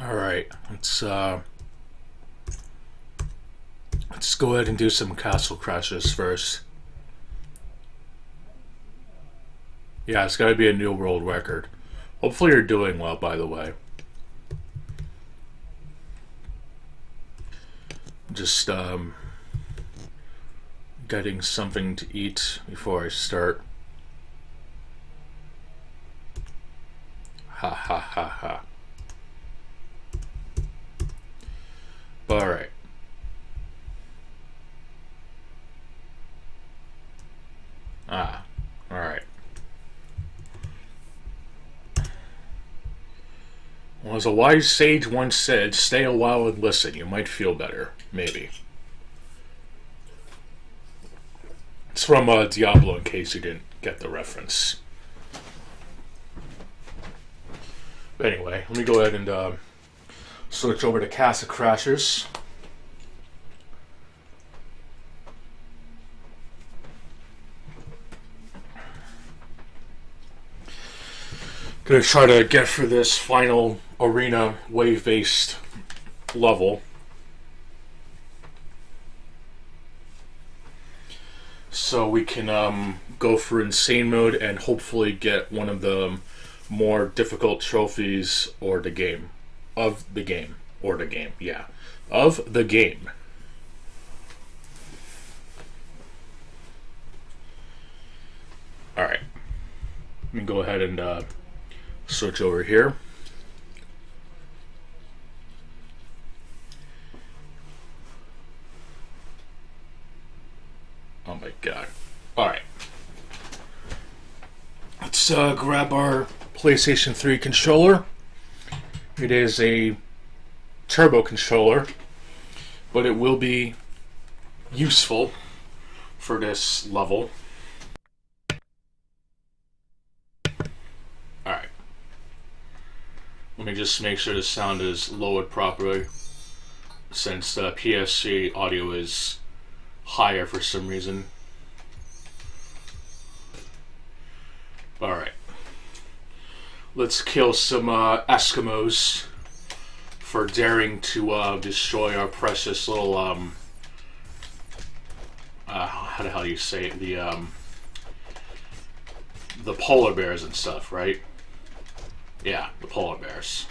Alright, let's go ahead and do some castle crashes first. Yeah, it's gotta be a new world record. Hopefully you're doing well, by the way. Just getting something to eat before I start. Ha ha ha ha. Alright. Alright. Well, as a wise sage once said, stay a while and listen. You might feel better. Maybe. It's from Diablo, in case you didn't get the reference. But anyway, let me go ahead and switch over to Casa Crashers. Gonna try to get for this final arena wave-based level. So we can go for insane mode and hopefully get one of the more difficult trophies or the game. Of the game. Or the game, yeah. Of the game. Alright. Let me go ahead and switch over here. Oh my god. Alright. Let's grab our PlayStation 3 controller. It is a turbo controller, but it will be useful for this level. Alright. Let me just make sure the sound is lowered properly, since the PS3 audio is higher for some reason. Alright. Let's kill some Eskimos for daring to destroy our precious little, how the hell do you say it? The polar bears and stuff, right? Yeah, the polar bears.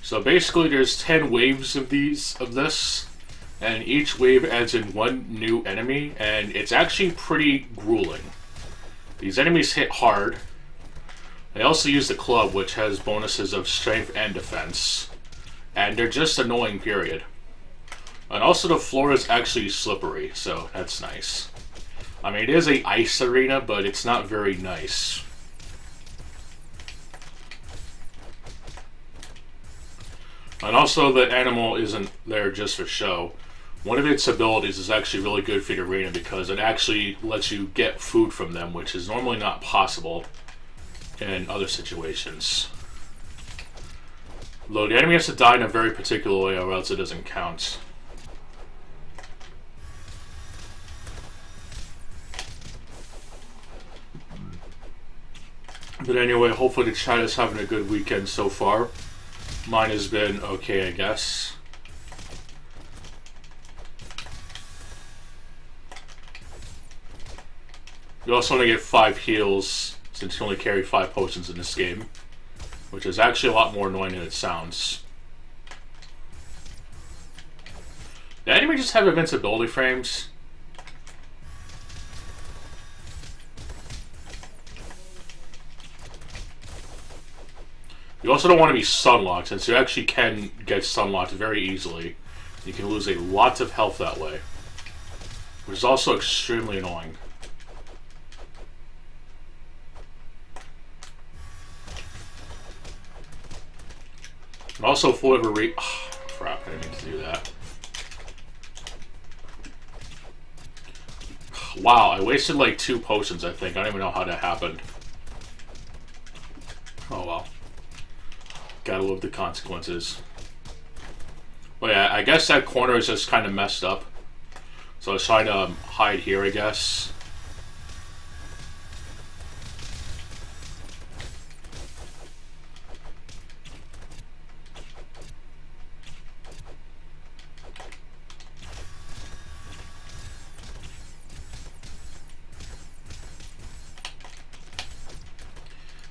So basically there's 10 waves of this, and each wave adds in one new enemy, and it's actually pretty grueling. These enemies hit hard. They also use the club, which has bonuses of strength and defense, and they're just annoying, period. And also the floor is actually slippery, so that's nice. I mean, it is a ice arena, but it's not very nice. And also, the animal isn't there just for show. One of its abilities is actually really good for the arena because it actually lets you get food from them, which is normally not possible in other situations. Though the enemy has to die in a very particular way or else it doesn't count. But anyway, hopefully the chat is having a good weekend so far. Mine has been okay, I guess. You also only get 5 heals, since you only carry 5 potions in this game, which is actually a lot more annoying than it sounds. Did anybody just have invincibility frames? You also don't want to be sunlocked, since you actually can get sunlocked very easily. You can lose a lot of health that way, which is also extremely annoying. And also, for whatever reason, crap, I didn't mean to do that. Wow, I wasted like 2 potions, I think. I don't even know how that happened. Oh well. Gotta live with the consequences. But yeah, I guess that corner is just kind of messed up. So I was trying to hide here, I guess.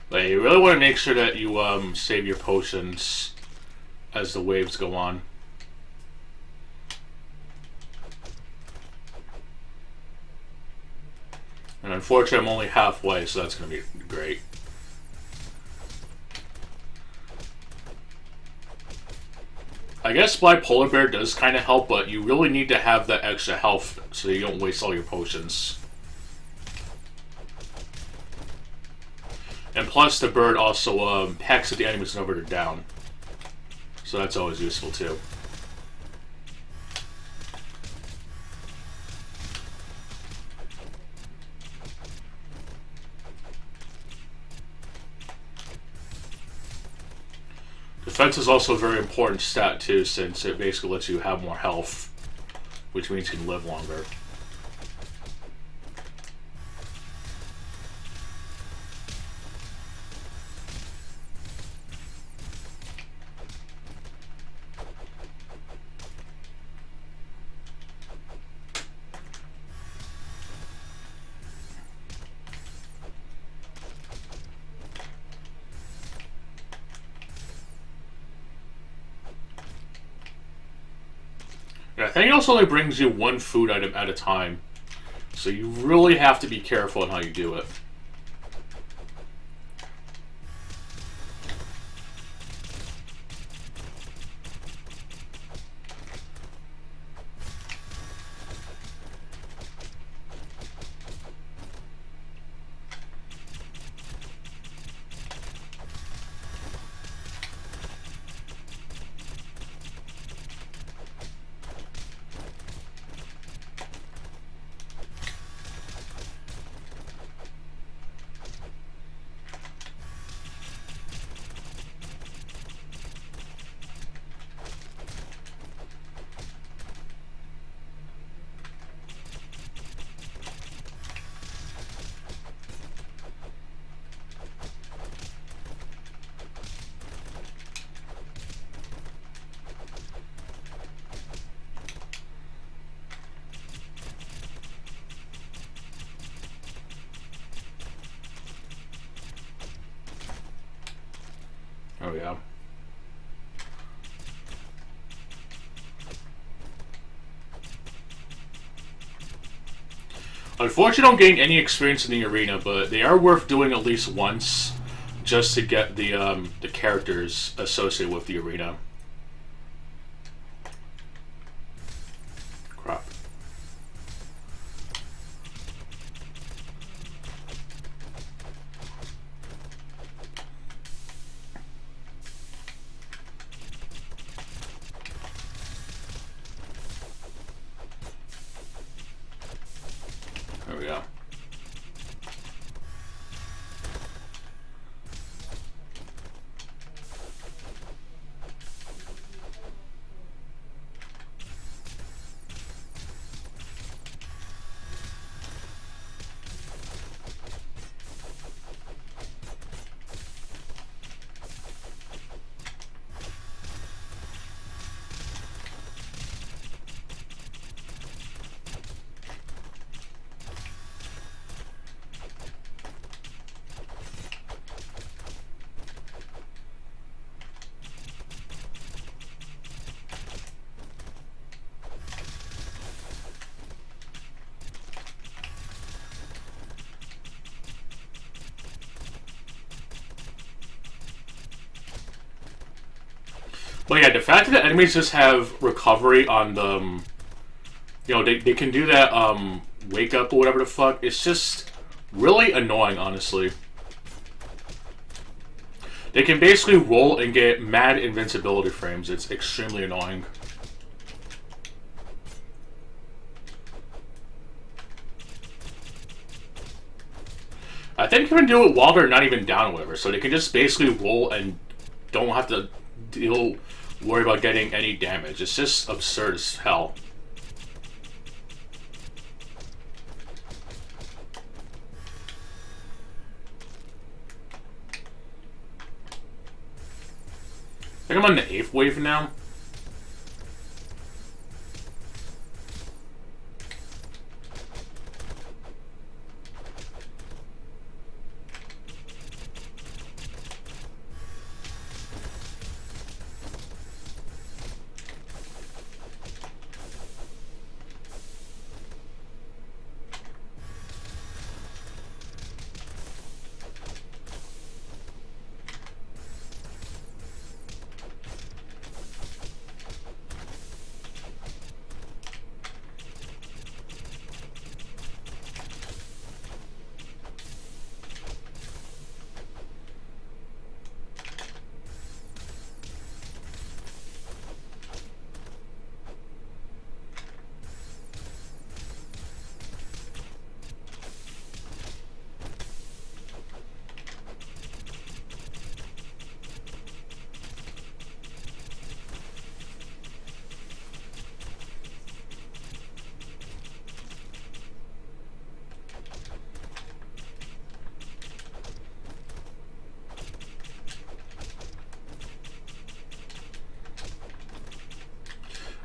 But you really want to make sure that you save your potions as the waves go on. And unfortunately, I'm only halfway, so that's going to be great. I guess bipolar bear does kind of help, but you really need to have that extra health so you don't waste all your potions. And plus, the bird also hacks at the enemies whenever they're down. So that's always useful too. Defense is also a very important stat too, since it basically lets you have more health, which means you can live longer. I think it also only brings you one food item at a time, so you really have to be careful on how you do it. Oh yeah. Unfortunately, I don't gain any experience in the arena, but they are worth doing at least once, just to get the characters associated with the arena. Crap. There we go. But yeah, the fact that enemies just have recovery on the, they can do that, wake up or whatever the fuck, it's just really annoying, honestly. They can basically roll and get mad invincibility frames. It's extremely annoying. I think you can do it while they're not even down or whatever, so they can just basically roll and don't have to worry about getting any damage. It's just absurd as hell. think I'm on the 8th wave now.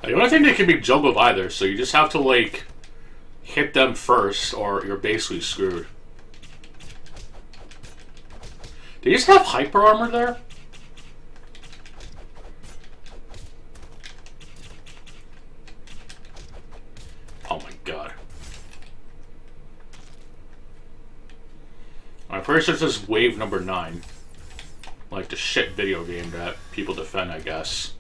I don't think they can be juggled either, so you just have to, like, hit them first, or you're basically screwed. Do you just have hyper armor there? Oh my god. I'm pretty sure this is wave number 9. Like the shit video game that people defend, I guess.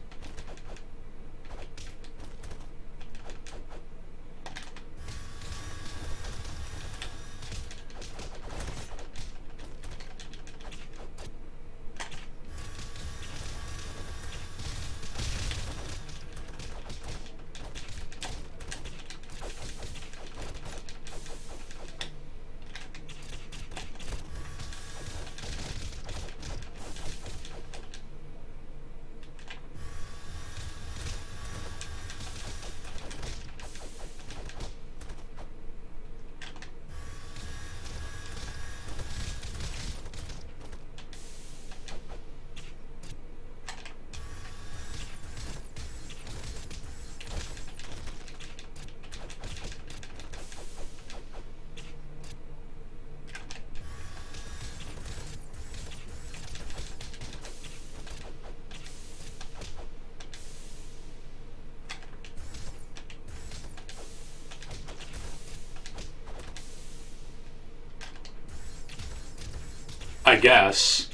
I guess.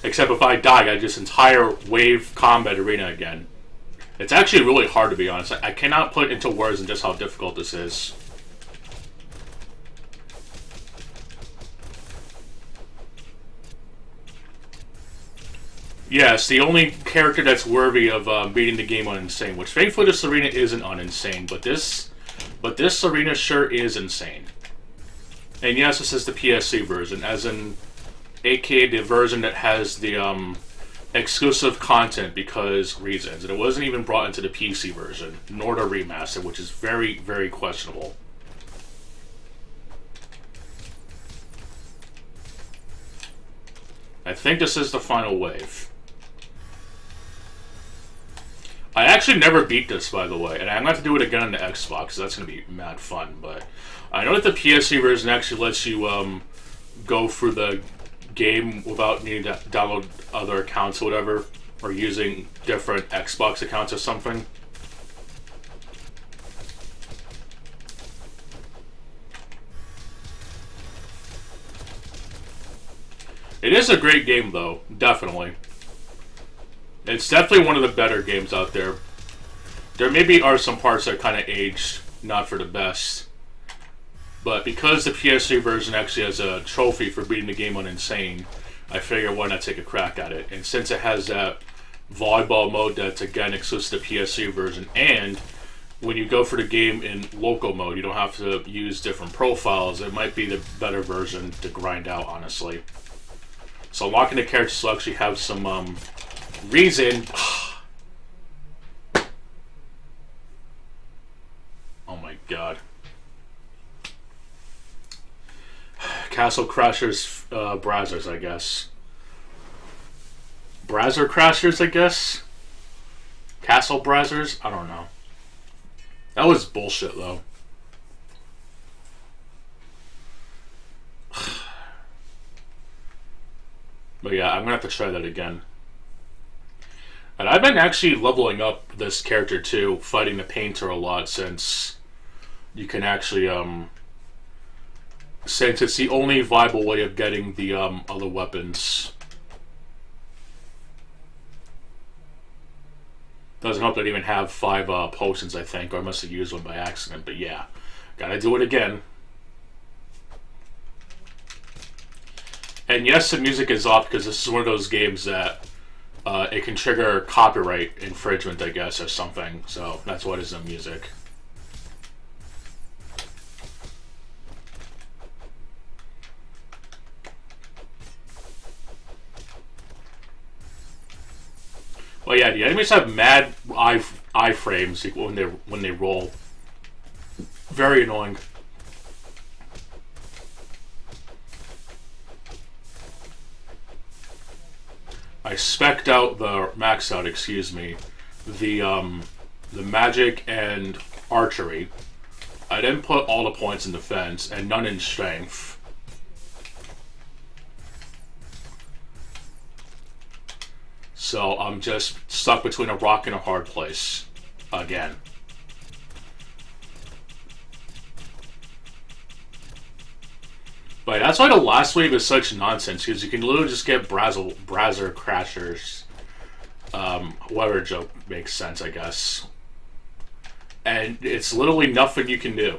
Except if I die, I get this entire wave combat arena again. It's actually really hard, to be honest. I cannot put into words in just how difficult this is. Yes, the only character that's worthy of beating the game on Insane, which thankfully this arena isn't on Insane, but this arena sure is insane. And yes, this is the PS3 version, as in, aka the version that has the exclusive content because reasons. And it wasn't even brought into the PC version, nor the remaster, which is very, very questionable. I think this is the final wave. I actually never beat this, by the way, and I'm going to have to do it again on the Xbox, so that's going to be mad fun, but I know that the PS3 version actually lets you go through the game without needing to download other accounts or whatever, or using different Xbox accounts or something. It is a great game, though, definitely. It's definitely one of the better games out there. There maybe are some parts that kind of aged not for the best. But because the PS3 version actually has a trophy for beating the game on Insane, I figure why not take a crack at it. And since it has that volleyball mode that's again exclusive to the PS3 version, and when you go for the game in local mode, you don't have to use different profiles, it might be the better version to grind out, honestly. So unlocking the characters will actually have some reason. Oh my god. Castle Crashers Brazzers, I guess. Browser crashers, I guess. Castle browsers? I don't know. That was bullshit, though. But yeah, I'm gonna have to try that again. And I've been actually leveling up this character too, fighting the painter a lot, since you can actually, since it's the only viable way of getting the other weapons. Doesn't help that I even have 5 potions, I think, or I must have used one by accident, but yeah. Gotta do it again. And yes, the music is off because this is one of those games that it can trigger copyright infringement, I guess, or something. So that's why there's no music. Well, yeah, the enemies have mad iframes when they roll. Very annoying. I spec'd out maxed out, excuse me, the magic and archery. I didn't put all the points in defense and none in strength. So I'm just stuck between a rock and a hard place again. But that's why the last wave is such nonsense, because you can literally just get browser crashers. Whatever joke makes sense, I guess. And it's literally nothing you can do.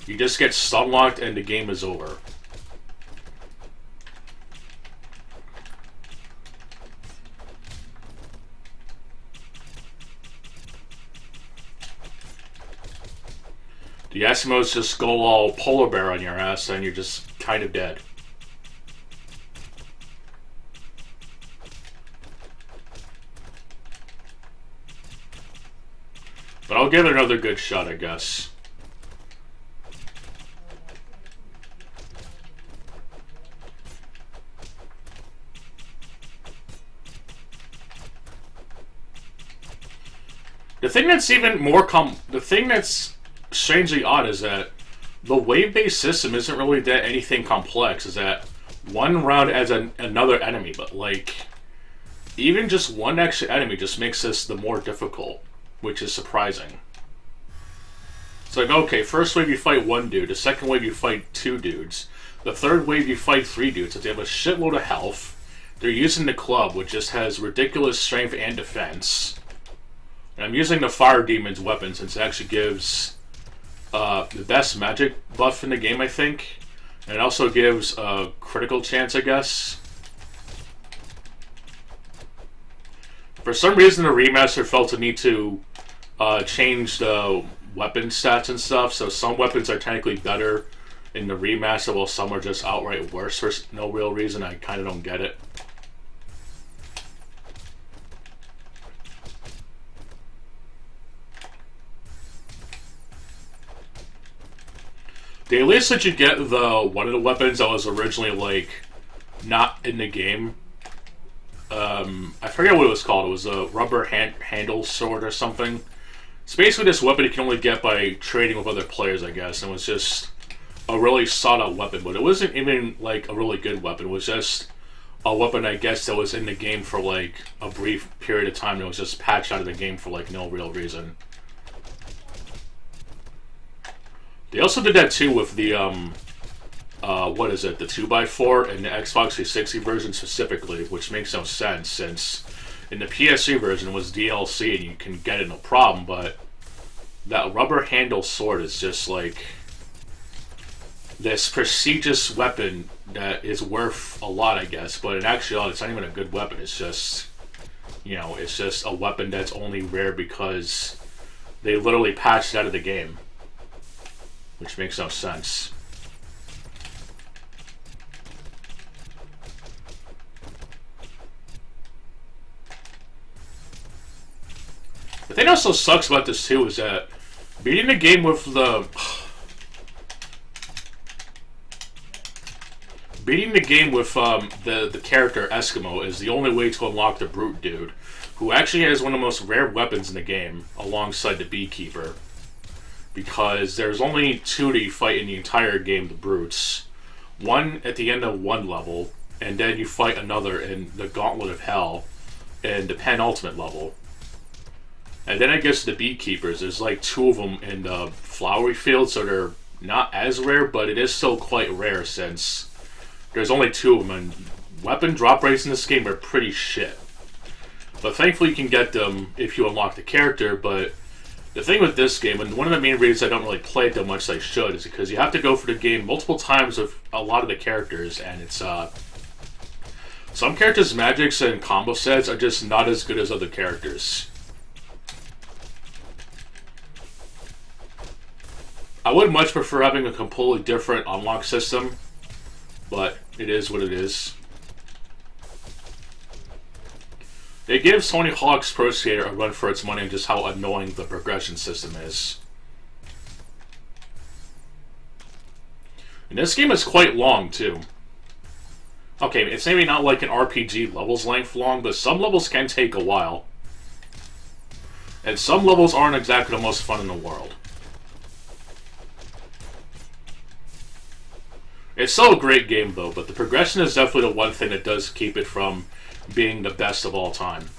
You just get stun locked and the game is over. The Eskimos just go all polar bear on your ass and you're just kind of dead. But I'll give it another good shot, I guess. The thing that's even more the thing that's strangely odd is that the wave-based system isn't really that anything complex. Is that one round adds another enemy, but like even just one extra enemy just makes this the more difficult, which is surprising. It's like, okay, first wave you fight 1 dude, the second wave you fight 2 dudes, the third wave you fight 3 dudes. But they have a shitload of health. They're using the club, which just has ridiculous strength and defense. And I'm using the Fire Demon's weapon since it actually gives the best magic buff in the game, I think. And it also gives a critical chance, I guess. For some reason, the remaster felt the need to change the weapon stats and stuff, so some weapons are technically better in the remaster, while some are just outright worse for no real reason. I kind of don't get it. They at least let you get one of the weapons that was originally like not in the game. I forget what it was called. It was a rubber handle sword or something. It's basically this weapon you can only get by trading with other players, I guess. And it was just a really sought-out weapon, but it wasn't even like a really good weapon. It was just a weapon, I guess, that was in the game for like a brief period of time. And it was just patched out of the game for like no real reason. They also did that too with the what is it, the 2x4 and the Xbox 360 version specifically, which makes no sense since in the PS3 version it was DLC and you can get it no problem, but that rubber handle sword is just like this prestigious weapon that is worth a lot, I guess, but in actuality it's not even a good weapon. It's just, you know, it's just a weapon that's only rare because they literally patched it out of the game, which makes no sense. The thing that also sucks about this too is that beating the game with Beating the game with the character Eskimo is the only way to unlock the Brute Dude, who actually has one of the most rare weapons in the game, alongside the Beekeeper. Because there's only two that you fight in the entire game, the Brutes. One at the end of one level, and then you fight another in the Gauntlet of Hell in the penultimate level. And then I guess the Beekeepers, there's like two of them in the flowery field, so they're not as rare, but it is still quite rare since there's only two of them, and weapon drop rates in this game are pretty shit. But thankfully you can get them if you unlock the character, but the thing with this game, and one of the main reasons I don't really play it that much as I should, is because you have to go through the game multiple times with a lot of the characters, and it's, some characters' magics and combo sets are just not as good as other characters. I would much prefer having a completely different unlock system, but it is what it is. It gives Tony Hawk's Pro Skater a run for its money and just how annoying the progression system is. And this game is quite long, too. Okay, it's maybe not like an RPG levels length long, but some levels can take a while. And some levels aren't exactly the most fun in the world. It's still a great game, though, but the progression is definitely the one thing that does keep it from being the best of all time.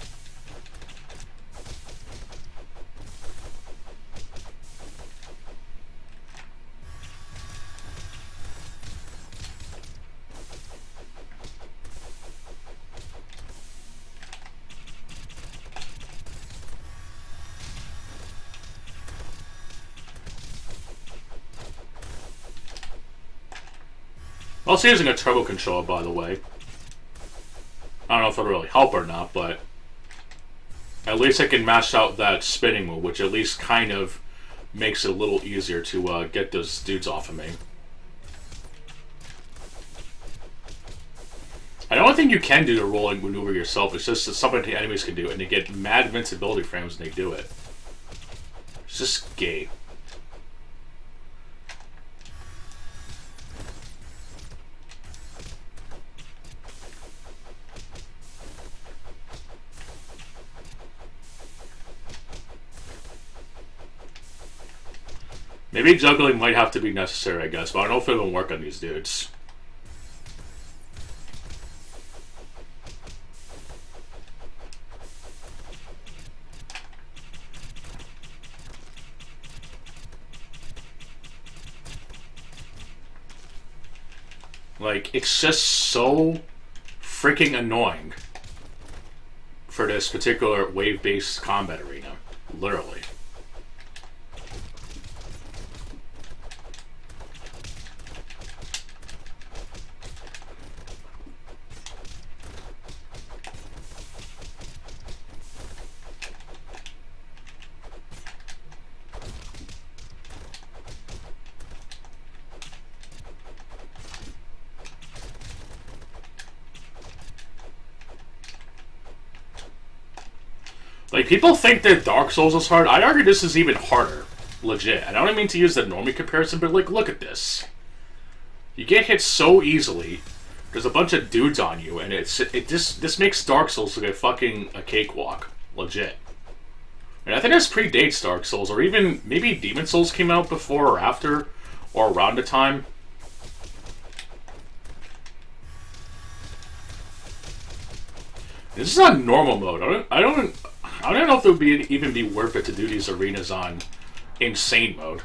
I was using a turbo controller, by the way. I don't know if it'll really help or not, but at least I can mash out that spinning move, which at least kind of makes it a little easier to get those dudes off of me. I don't think you can do the rolling maneuver yourself. It's just something the enemies can do, and they get mad invincibility frames when they do it. It's just gay. Maybe juggling might have to be necessary, I guess, but I don't know if it'll work on these dudes. Like, it's just so freaking annoying for this particular wave-based combat arena. Literally. Like, people think that Dark Souls is hard. I'd argue this is even harder. Legit. And I don't mean to use the normie comparison, but, like, look at this. You get hit so easily. There's a bunch of dudes on you, and this makes Dark Souls look like a cakewalk. Legit. And I think this predates Dark Souls, or even maybe Demon Souls came out before or after, or around the time. This is on normal mode. I don't know if it would even be worth it to do these arenas on insane mode.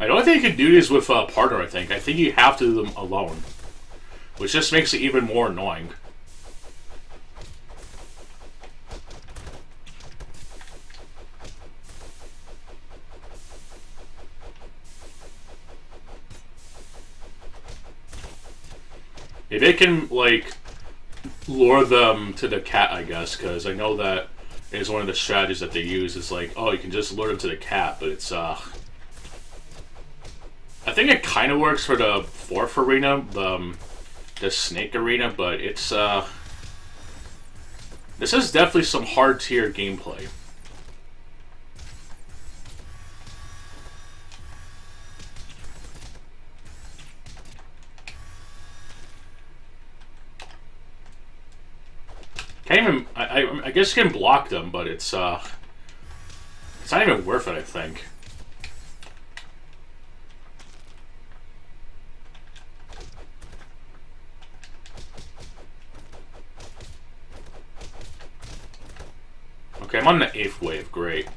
I don't think you can do these with a partner, I think. I think you have to do them alone. Which just makes it even more annoying. If they can, like, lure them to the cat, I guess, because I know that is one of the strategies that they use is like, oh, you can just lure them to the cat, but it's, I think it kind of works for the 4th arena, the snake arena, but it's, this is definitely some hard tier gameplay. Can't even, I guess you can block them, but it's not even worth it, I think. Okay, I'm on the 8th wave, great.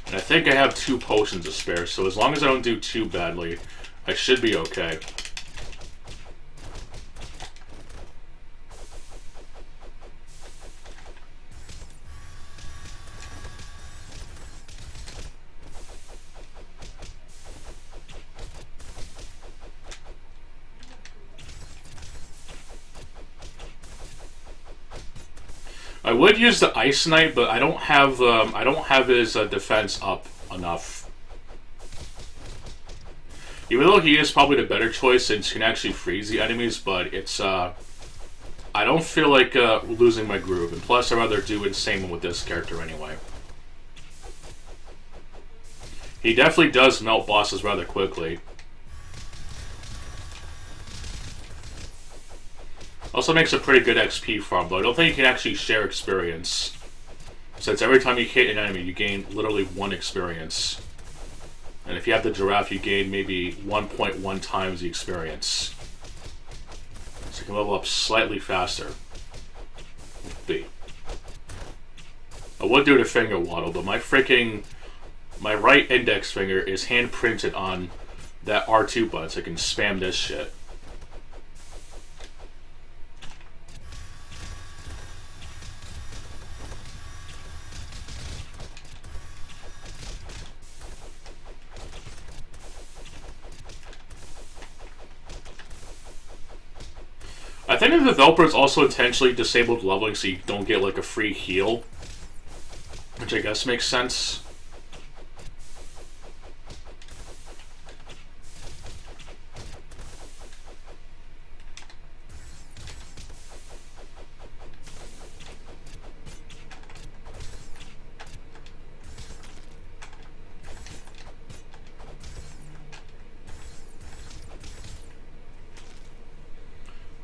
And I think I have 2 potions to spare, so as long as I don't do too badly, I should be okay. I would use the Ice Knight, but I don't have his defense up enough. Even though he is probably the better choice since he can actually freeze the enemies, but it's I don't feel like losing my groove, and plus I'd rather do insane with this character anyway. He definitely does melt bosses rather quickly. Also makes a pretty good XP farm, though I don't think you can actually share experience, since every time you hit an enemy, you gain literally 1 experience. And if you have the giraffe, you gain maybe 1.1 times the experience. So you can level up slightly faster. B. I would do the finger waddle, but my right index finger is hand printed on that R2 button, so I can spam this shit. I think the developers also intentionally disabled leveling so you don't get like a free heal, which I guess makes sense.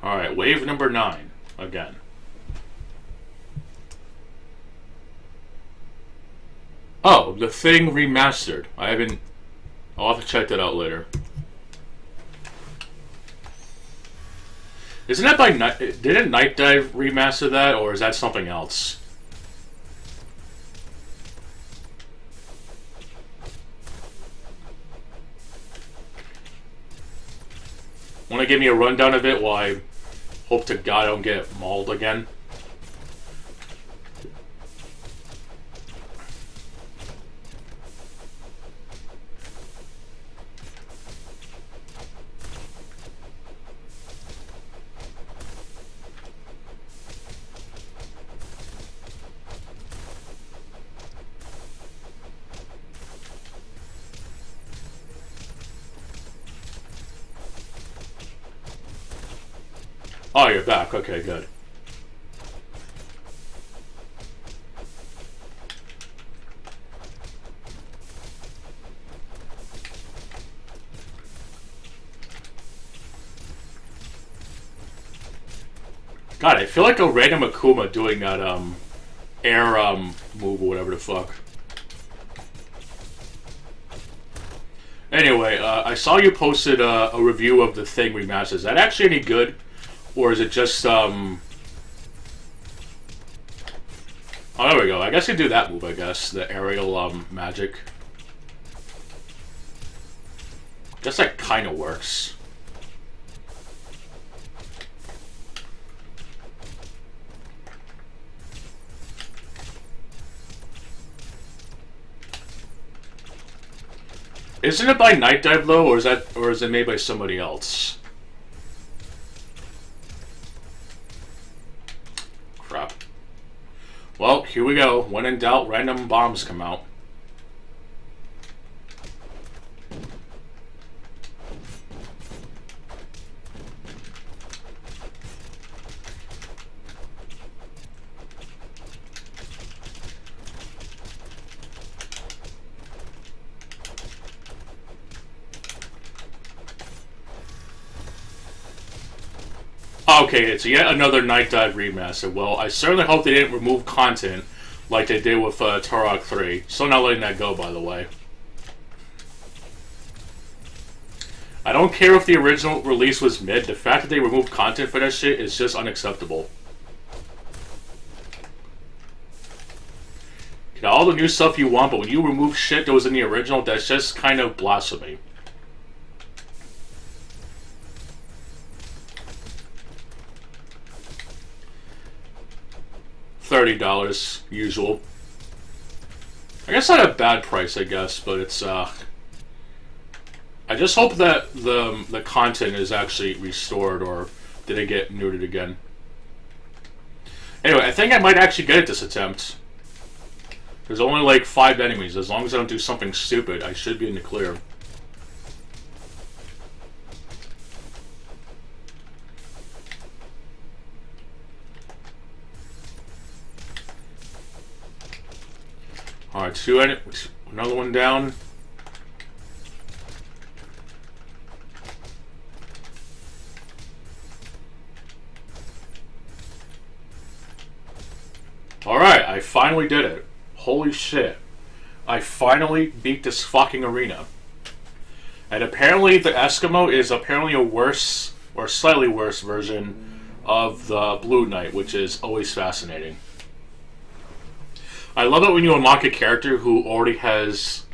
Alright, wave number 9, again. Oh, the Thing remastered. I'll have to check that out later. Isn't that by Night... Didn't Night Dive remaster that, or is that something else? Want to give me a rundown of it while I hope to God I don't get mauled again? Oh, you're back. Okay, good. God, I feel like a random Akuma doing that air move or whatever the fuck. Anyway, I saw you posted a review of the Thing remastered. Is that actually any good? Or is it just, Oh, there we go. I guess you do that move, I guess. The aerial, magic. Guess that kind of works. Isn't it by Night Dive, though, or is it made by somebody else? Well, here we go. When in doubt, random bombs come out. Okay, it's yet another Night Dive remaster. Well, I certainly hope they didn't remove content like they did with Turok 3. Still not letting that go, by the way. I don't care if the original release was mid. The fact that they removed content for that shit is just unacceptable. Get all the new stuff you want, but when you remove shit that was in the original, that's just kind of blasphemy. $30, usual. I guess not a bad price, I guess, but it's I just hope that the content is actually restored or did it get neutered again. Anyway, I think I might actually get it this attempt. There's only like 5 enemies. As long as I don't do something stupid, I should be in the clear. Alright, another one down. Alright, I finally did it. Holy shit. I finally beat this fucking arena. And apparently the Eskimo is apparently a worse, or slightly worse version of the Blue Knight, which is always fascinating. I love it when you unlock a character who already has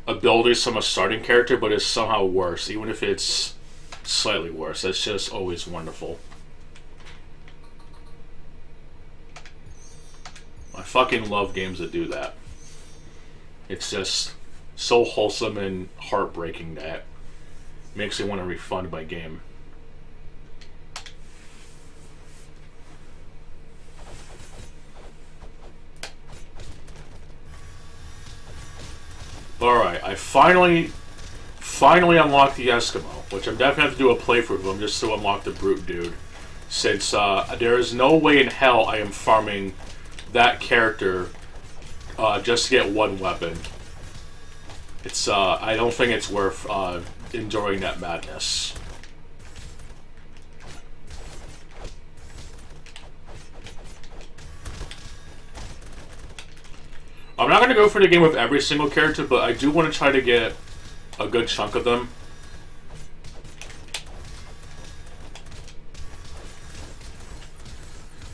abilities from a starting character, but is somehow worse, even if it's slightly worse. That's just always wonderful. I fucking love games that do that. It's just so wholesome and heartbreaking that it makes me want to refund my game. Alright, I finally unlocked the Eskimo, which I'm definitely going to have to do a playthrough of him just to unlock the Brute Dude. Since there is no way in hell I am farming that character just to get one weapon. It's I don't think it's worth enduring that madness. I'm not going to go for the game with every single character, but I do want to try to get a good chunk of them.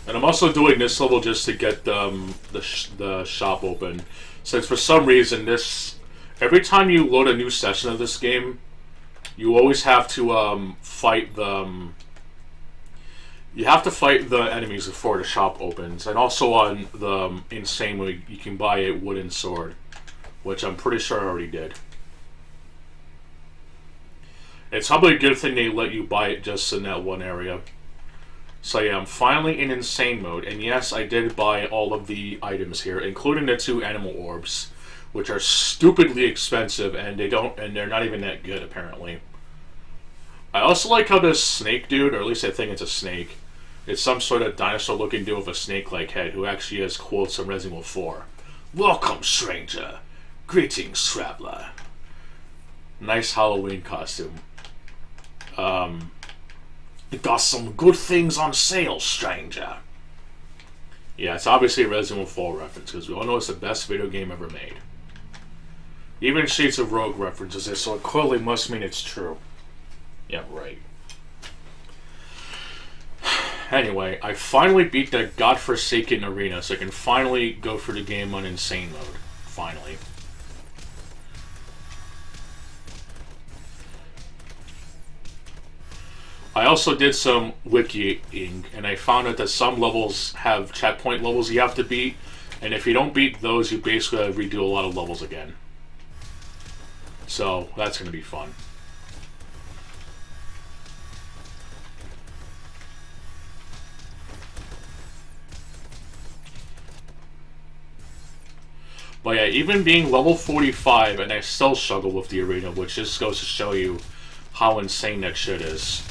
And I'm also doing this level just to get the shop open. Since for some reason, every time you load a new session of this game, you always have to fight the... You have to fight the enemies before the shop opens. And also on the Insane Mode, you can buy a wooden sword, which I'm pretty sure I already did. It's probably a good thing they let you buy it just in that one area. So yeah, I'm finally in Insane Mode, and yes, I did buy all of the items here, including the 2 animal orbs, which are stupidly expensive, and they're not even that good apparently. I also like how this snake dude, or at least I think it's a snake, it's some sort of dinosaur-looking dude with a snake-like head who actually has quotes from Resident Evil 4. "Welcome, stranger. Greetings, traveler." Nice Halloween costume. "Got some good things on sale, stranger." Yeah, it's obviously a Resident Evil 4 reference, because we all know it's the best video game ever made. Even Shades of Rogue references it, so it clearly must mean it's true. Yeah, right. Anyway, I finally beat the godforsaken arena, so I can finally go for the game on Insane Mode. Finally. I also did some wikiing, and I found out that some levels have checkpoint levels you have to beat, and if you don't beat those, you basically have to redo a lot of levels again. So, that's going to be fun. But yeah, even being level 45, and I still struggle with the arena, which just goes to show you how insane that shit is.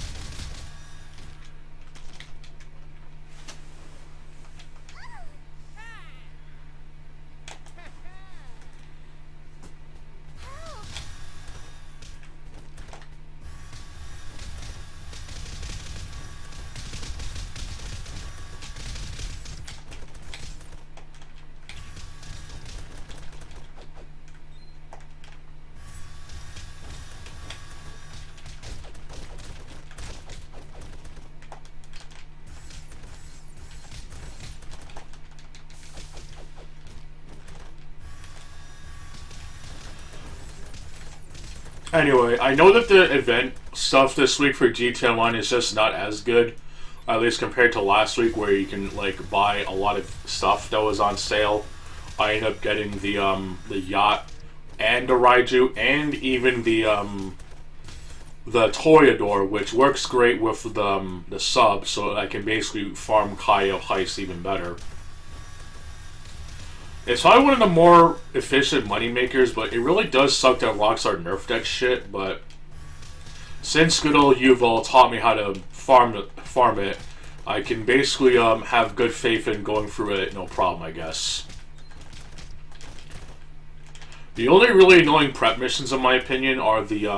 Anyway, I know that the event stuff this week for GTA Online is just not as good, at least compared to last week where you can like buy a lot of stuff that was on sale. I ended up getting the yacht and the Raiju and even the Toreador, which works great with the sub, so I can basically farm Kaio Heist even better. It's probably one of the more efficient moneymakers, but it really does suck that Rockstar nerfed that shit, but since good old Yuval taught me how to farm it, I can basically have good faith in going through it, no problem, I guess. The only really annoying prep missions, in my opinion, are the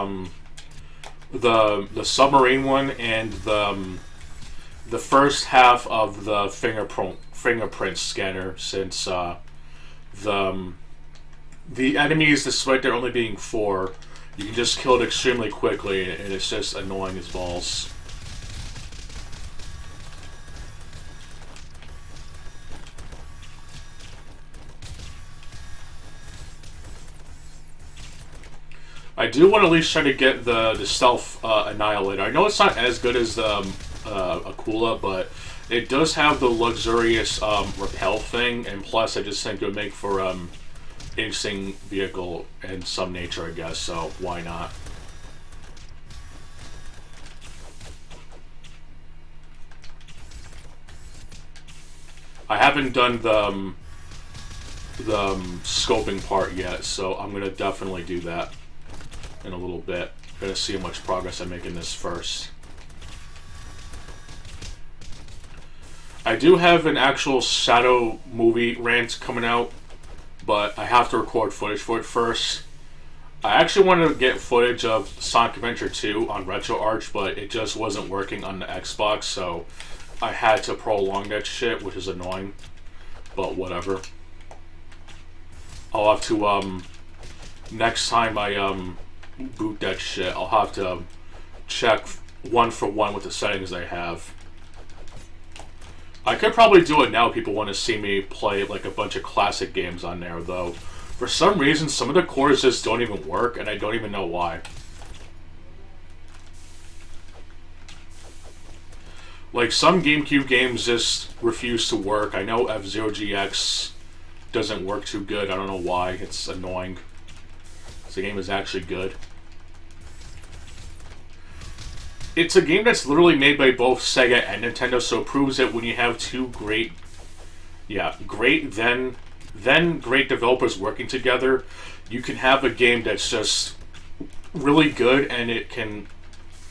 submarine one and the first half of the fingerprint scanner, since the enemies, despite there only being 4, you can just kill it extremely quickly, and it's just annoying as balls. I do want to at least try to get the stealth annihilator. I know it's not as good as Akula, but it does have the luxurious repel thing, and plus I just think it would make for interesting vehicle in some nature, I guess, so why not? I haven't done the scoping part yet, so I'm going to definitely do that in a little bit. Gonna see how much progress I make in this first. I do have an actual Shadow movie rant coming out, but I have to record footage for it first. I actually wanted to get footage of Sonic Adventure 2 on RetroArch, but it just wasn't working on the Xbox, so I had to prolong that shit, which is annoying, but whatever. I'll have to, next time I, boot that shit, I'll have to check one for one with the settings I have. I could probably do it now if people want to see me play like a bunch of classic games on there, though. For some reason, some of the cores just don't even work, and I don't even know why. Like, some GameCube games just refuse to work. I know F-Zero GX doesn't work too good. I don't know why. It's annoying. The game is actually good. It's a game that's literally made by both Sega and Nintendo, so it proves that when you have two great great developers working together, you can have a game that's just really good and it can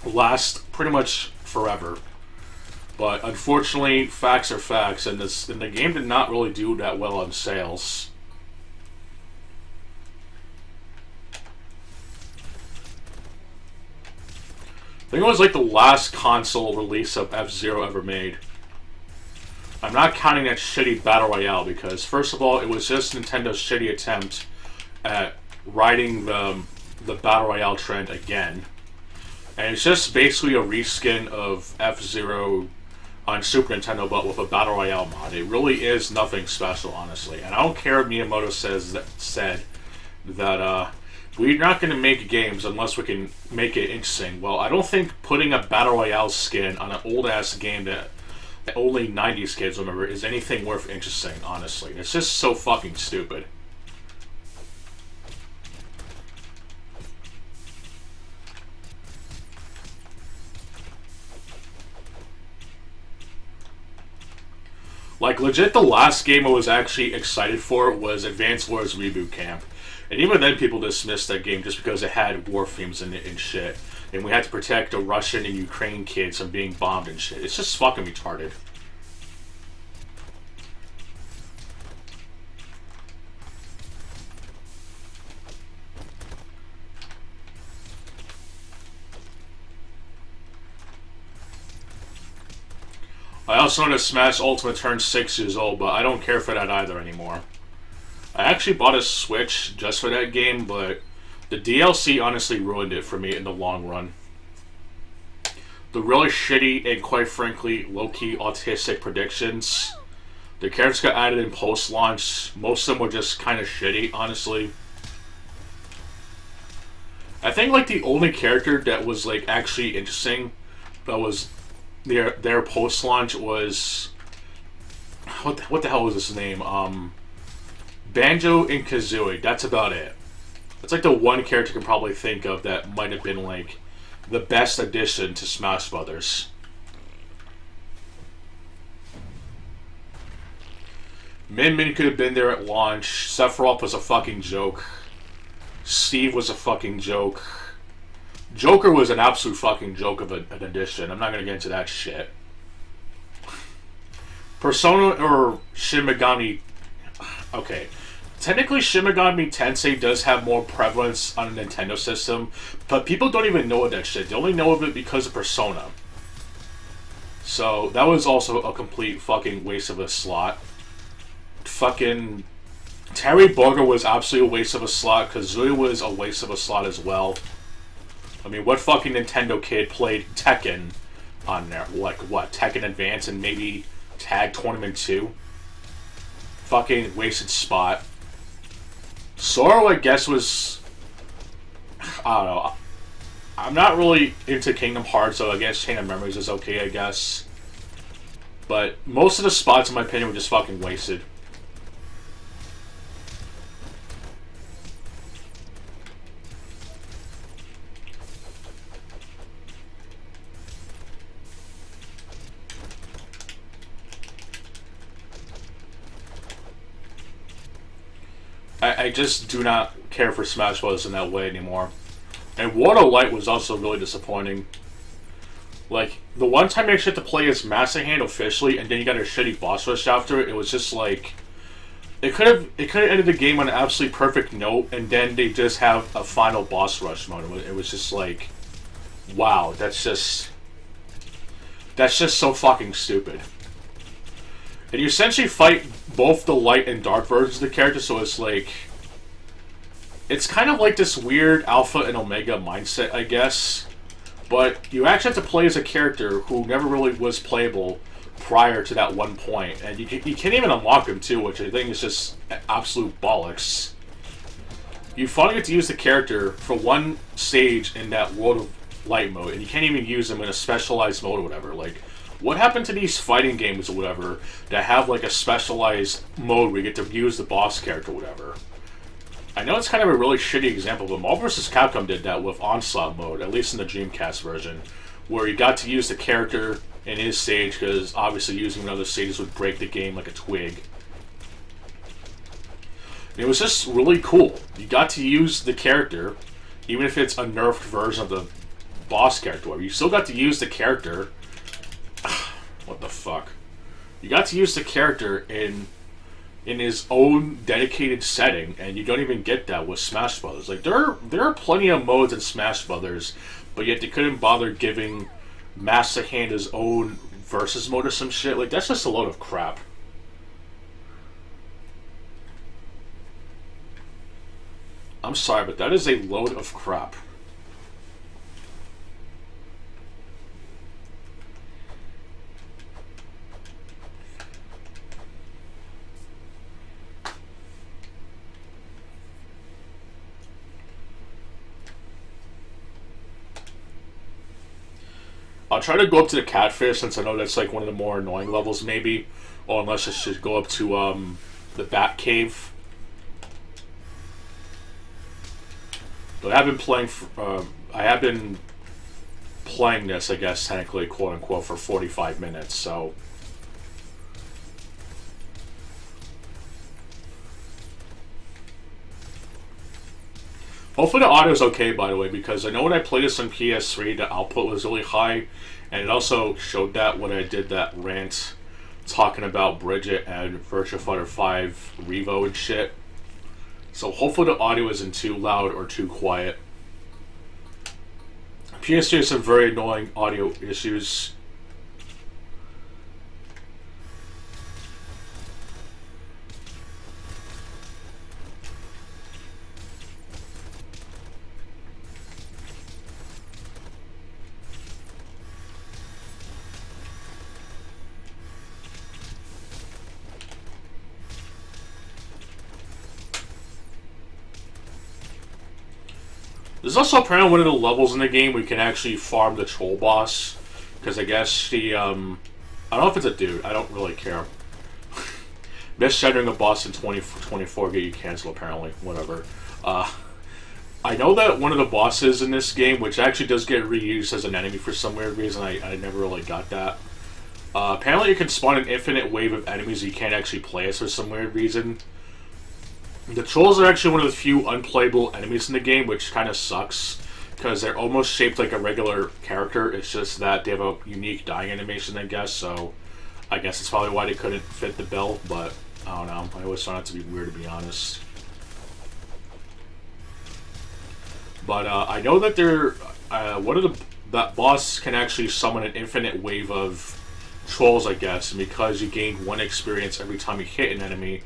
last pretty much forever. But unfortunately, facts are facts, and the game did not really do that well on sales. I think it was like the last console release of F-Zero ever made. I'm not counting that shitty Battle Royale because, first of all, it was just Nintendo's shitty attempt at riding the Battle Royale trend again. And it's just basically a reskin of F-Zero on Super Nintendo, but with a Battle Royale mod. It really is nothing special, honestly. And I don't care if Miyamoto said that we're not going to make games unless we can make it interesting. Well, I don't think putting a Battle Royale skin on an old-ass game that only 90s kids remember is anything worth interesting, honestly. It's just so fucking stupid. Like, legit, the last game I was actually excited for was Advanced Wars Reboot Camp. And even then, people dismissed that game just because it had war themes in it and shit. And we had to protect the Russian and Ukraine kids from being bombed and shit. It's just fucking retarded. I also noticed Smash Ultimate turned 6 years old, but I don't care for that either anymore. I actually bought a Switch just for that game, but the DLC honestly ruined it for me in the long run. The really shitty and quite frankly low-key autistic predictions. The characters got added in post-launch. Most of them were just kind of shitty, honestly. I think like the only character that was like actually interesting that was their post-launch was what the hell was his name? Banjo and Kazooie. That's about it. It's like the one character I can probably think of that might have been like the best addition to Smash Brothers. Min could have been there at launch. Sephiroth was a fucking joke. Steve was a fucking joke. Joker was an absolute fucking joke of an addition. I'm not gonna get into that shit. Persona or Shin Megami... Okay. Technically, Shin Megami Tensei does have more prevalence on a Nintendo system, but people don't even know that shit. They only know of it because of Persona. So, that was also a complete fucking waste of a slot. Fucking... Terry Bogard was absolutely a waste of a slot. Kazooie was a waste of a slot as well. I mean, what fucking Nintendo kid played Tekken on there? Like, what? Tekken Advance and maybe Tag Tournament 2? Fucking wasted spot. Sora, I guess, was... I don't know. I'm not really into Kingdom Hearts, so I guess Chain of Memories is okay, I guess. But most of the spots, in my opinion, were just fucking wasted. I just do not care for Smash Bros. In that way anymore. And Water Light was also really disappointing. Like, the one time you actually had to play as Master Hand officially, and then you got a shitty boss rush after it, it was just like... It could have ended the game on an absolutely perfect note, and then they just have a final boss rush mode. It was just like... Wow, that's just so fucking stupid. And you essentially fight both the light and dark versions of the character, so it's like... It's kind of like this weird alpha and omega mindset, I guess. But you actually have to play as a character who never really was playable prior to that one point. And you can't even unlock him, too, which I think is just absolute bollocks. You finally get to use the character for one stage in that World of Light mode, and you can't even use him in a specialized mode or whatever. Like... What happened to these fighting games or whatever that have like a specialized mode where you get to use the boss character or whatever? I know it's kind of a really shitty example, but Marvel vs. Capcom did that with Onslaught mode, at least in the Dreamcast version, where you got to use the character in his stage because obviously using another stages would break the game like a twig. And it was just really cool. You got to use the character, even if it's a nerfed version of the boss character. You still got to use the character. What the fuck? You got to use the character in his own dedicated setting, and you don't even get that with Smash Brothers. Like there are plenty of modes in Smash Brothers, but yet they couldn't bother giving Master Hand his own versus mode or some shit. Like that's just a load of crap. I'm sorry, but that is a load of crap. I'll try to go up to the catfish since I know that's like one of the more annoying levels maybe. Or unless I should go up to the Bat Cave. But I have been playing this, I guess, technically, quote unquote, for 45 minutes, so Hopefully the audio is okay, by the way, because I know when I played this on PS3, the output was really high, and it also showed that when I did that rant talking about Bridget and Virtua Fighter 5 Revo and shit. So hopefully the audio isn't too loud or too quiet. PS3 has some very annoying audio issues. There's also apparently one of the levels in the game where you can actually farm the troll boss. Because I guess the, I don't know if it's a dude, I don't really care. Misgendering a boss in 2024 get you canceled apparently, whatever. I know that one of the bosses in this game, which actually does get reused as an enemy for some weird reason, I never really got that. Apparently you can spawn an infinite wave of enemies you can't actually play as for some weird reason. The trolls are actually one of the few unplayable enemies in the game, which kind of sucks, because they're almost shaped like a regular character. It's just that they have a unique dying animation, I guess, so I guess it's probably why they couldn't fit the bill, but I don't know. I always found it to be weird, to be honest. But I know that that boss can actually summon an infinite wave of trolls, I guess, and because you gain 1 experience every time you hit an enemy,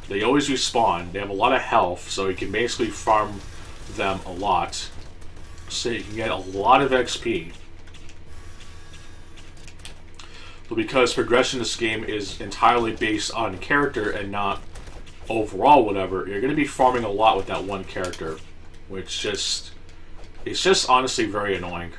they always respawn. They have a lot of health, so you can basically farm them a lot. So you can get a lot of XP. But because progression in this game is entirely based on character and not overall whatever, you're going to be farming a lot with that one character. Which it's just honestly very annoying.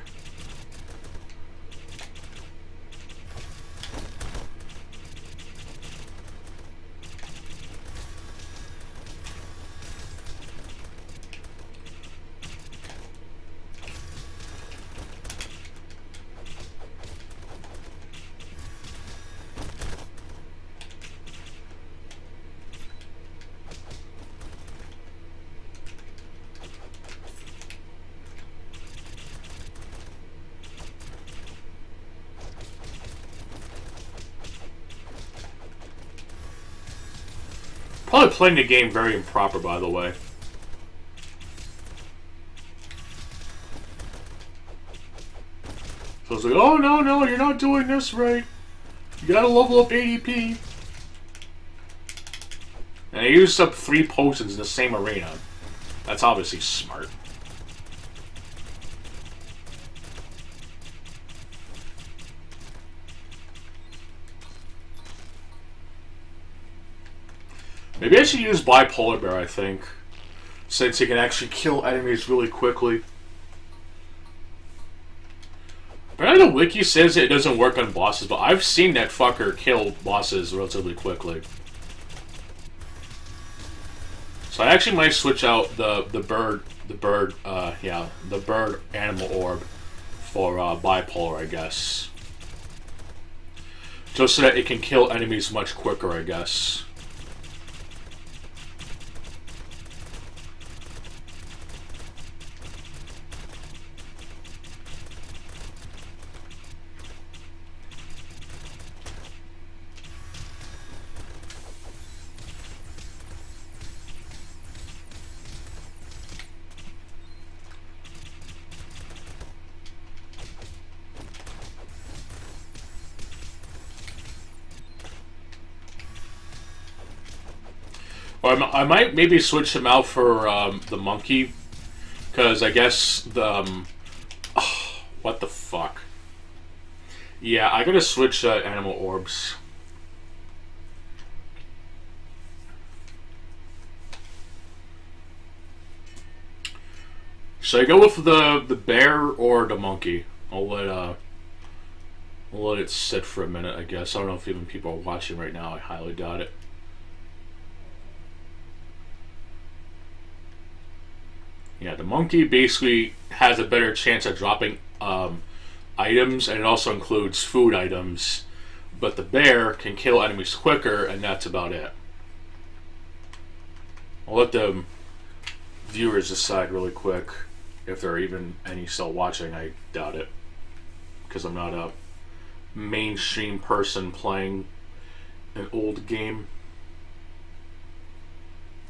Probably playing the game very improper, by the way. So it's like, oh no, you're not doing this right. You gotta level up ADP. And I used up 3 potions in the same arena. That's obviously smart. Maybe I should use Bipolar Bear, I think. Since you can actually kill enemies really quickly. Apparently the wiki says it doesn't work on bosses, but I've seen that fucker kill bosses relatively quickly. So I actually might switch out the bird animal orb for Bipolar, I guess. Just so that it can kill enemies much quicker, I guess. Or I might maybe switch him out for the monkey, because I guess the what the fuck? Yeah, I gotta switch animal orbs. Should I go with the bear or the monkey? I'll let it sit for a minute, I guess. I don't know if even people are watching right now. I highly doubt it. Yeah, the monkey basically has a better chance of dropping items, and it also includes food items. But the bear can kill enemies quicker, and that's about it. I'll let the viewers decide really quick if there are even any still watching. I doubt it, because I'm not a mainstream person playing an old game.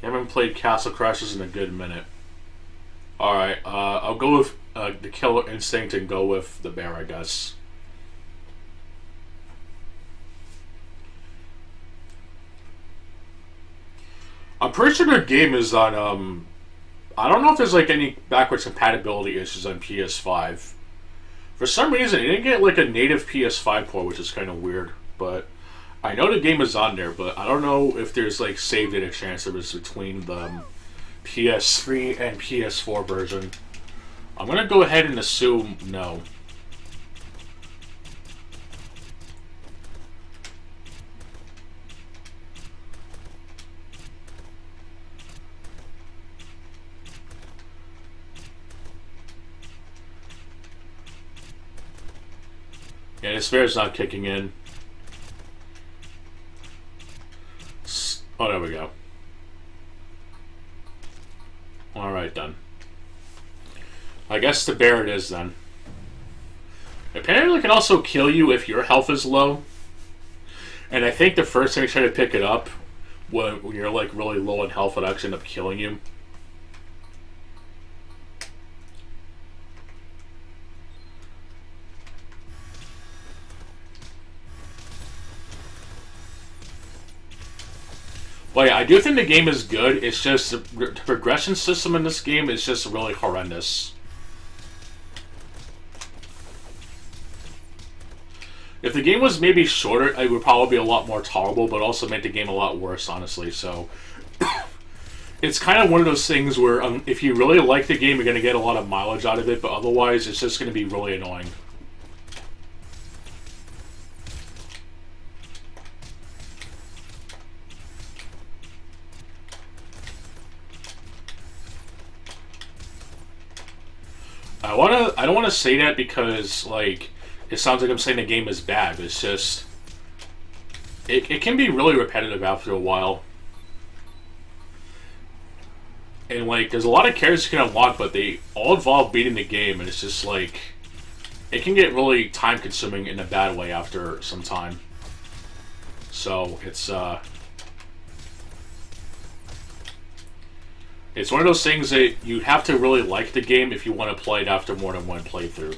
I haven't played Castle Crashers in a good minute. Alright, I'll go with the Killer Instinct and go with the bear, I guess. I'm pretty sure their game is on, I don't know if there's like any backwards compatibility issues on PS5. For some reason, it didn't get like a native PS5 port, which is kind of weird. But I know the game is on there, but I don't know if there's like save data transfers between the PS3 and PS4 version. I'm gonna go ahead and assume no. Yeah, this bear's not kicking in. Oh, there we go. Alright then. I guess the bear it is then. Apparently it can also kill you if your health is low. And I think the first time you try to pick it up, when you're like really low in health, it actually end up killing you. But yeah, I do think the game is good. It's just the progression system in this game is just really horrendous. If the game was maybe shorter, it would probably be a lot more tolerable, but also make the game a lot worse, honestly. So it's kind of one of those things where if you really like the game, you're going to get a lot of mileage out of it, but otherwise it's just going to be really annoying. I don't want to say that because, like, it sounds like I'm saying the game is bad. It's just, it can be really repetitive after a while. And, like, there's a lot of characters you can unlock, but they all involve beating the game, and it's just, like, it can get really time-consuming in a bad way after some time. So, it's one of those things that you have to really like the game if you want to play it after more than one playthrough.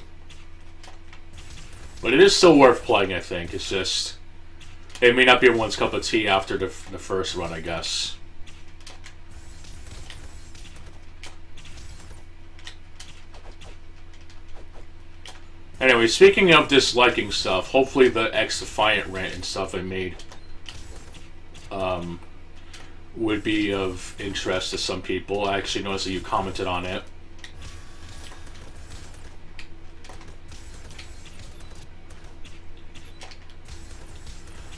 But it is still worth playing, I think. It's just, it may not be everyone's cup of tea after the first run, I guess. Anyway, speaking of disliking stuff, hopefully the X-Defiant rant and stuff I made would be of interest to some people. I actually noticed that you commented on it.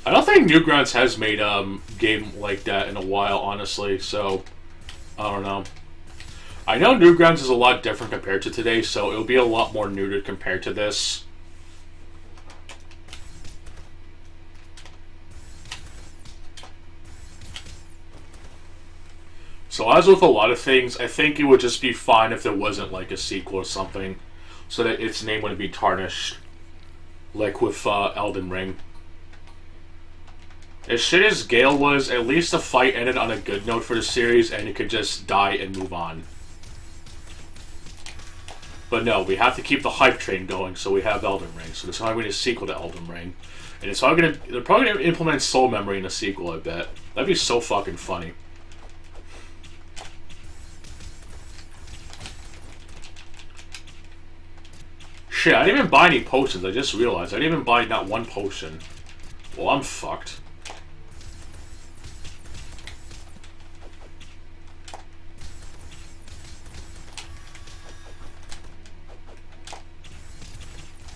I don't think Newgrounds has made a game like that in a while, honestly, so I don't know. I know Newgrounds is a lot different compared to today, so it'll be a lot more neutered compared to this. So as with a lot of things, I think it would just be fine if there wasn't like a sequel or something, so that its name wouldn't be tarnished, like with Elden Ring. As shit as Gale was, at least the fight ended on a good note for the series, and it could just die and move on. But no, we have to keep the hype train going, so we have Elden Ring. So there's probably going to be a sequel to Elden Ring, and they're probably going to implement Soul Memory in a sequel. I bet that'd be so fucking funny. Shit, I didn't even buy any potions. I just realized I didn't even buy not one potion. Well, I'm fucked.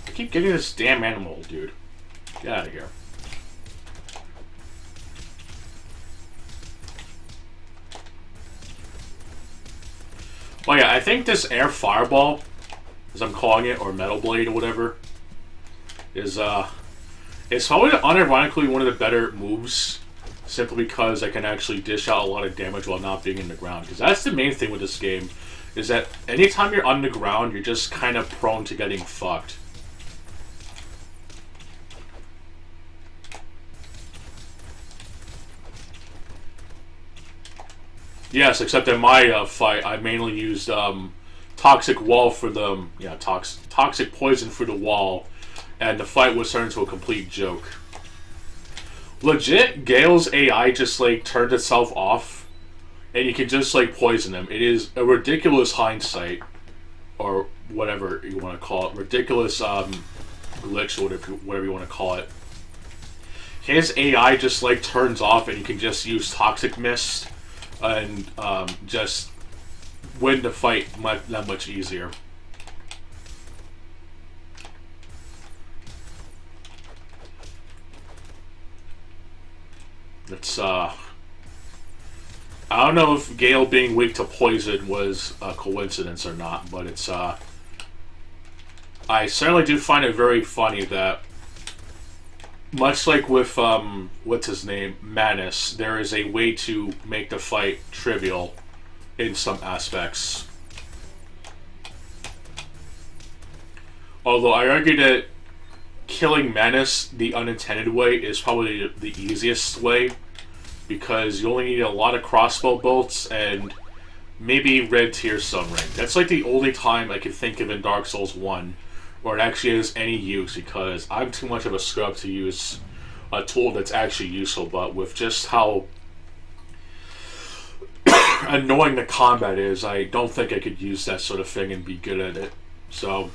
I keep getting this damn animal, dude. Get out of here. Well, yeah, I think this air fireball, as I'm calling it, or metal blade or whatever, is it's probably unironically one of the better moves simply because I can actually dish out a lot of damage while not being in the ground. Because that's the main thing with this game, is that anytime you're on the ground, you're just kind of prone to getting fucked. Yes, except in my fight, I mainly used toxic wall for the toxic poison for the wall, and the fight was turned into a complete joke. Legit, Gale's AI just like turned itself off, and you can just like poison him. It is a ridiculous hindsight, or whatever you want to call it, ridiculous glitch, or whatever you want to call it. His AI just like turns off, and you can just use toxic mist and just win the fight that much easier. It's I don't know if Gale being weak to poison was a coincidence or not, but it's I certainly do find it very funny that, much like with what's his name, Manus, there is a way to make the fight trivial in some aspects. Although I argue that killing Manus the unintended way is probably the easiest way, because you only need a lot of crossbow bolts and maybe red tier sunring. That's like the only time I can think of in Dark Souls 1 where it actually has any use, because I'm too much of a scrub to use a tool that's actually useful. But with just how annoying the combat is, I don't think I could use that sort of thing and be good at it. So,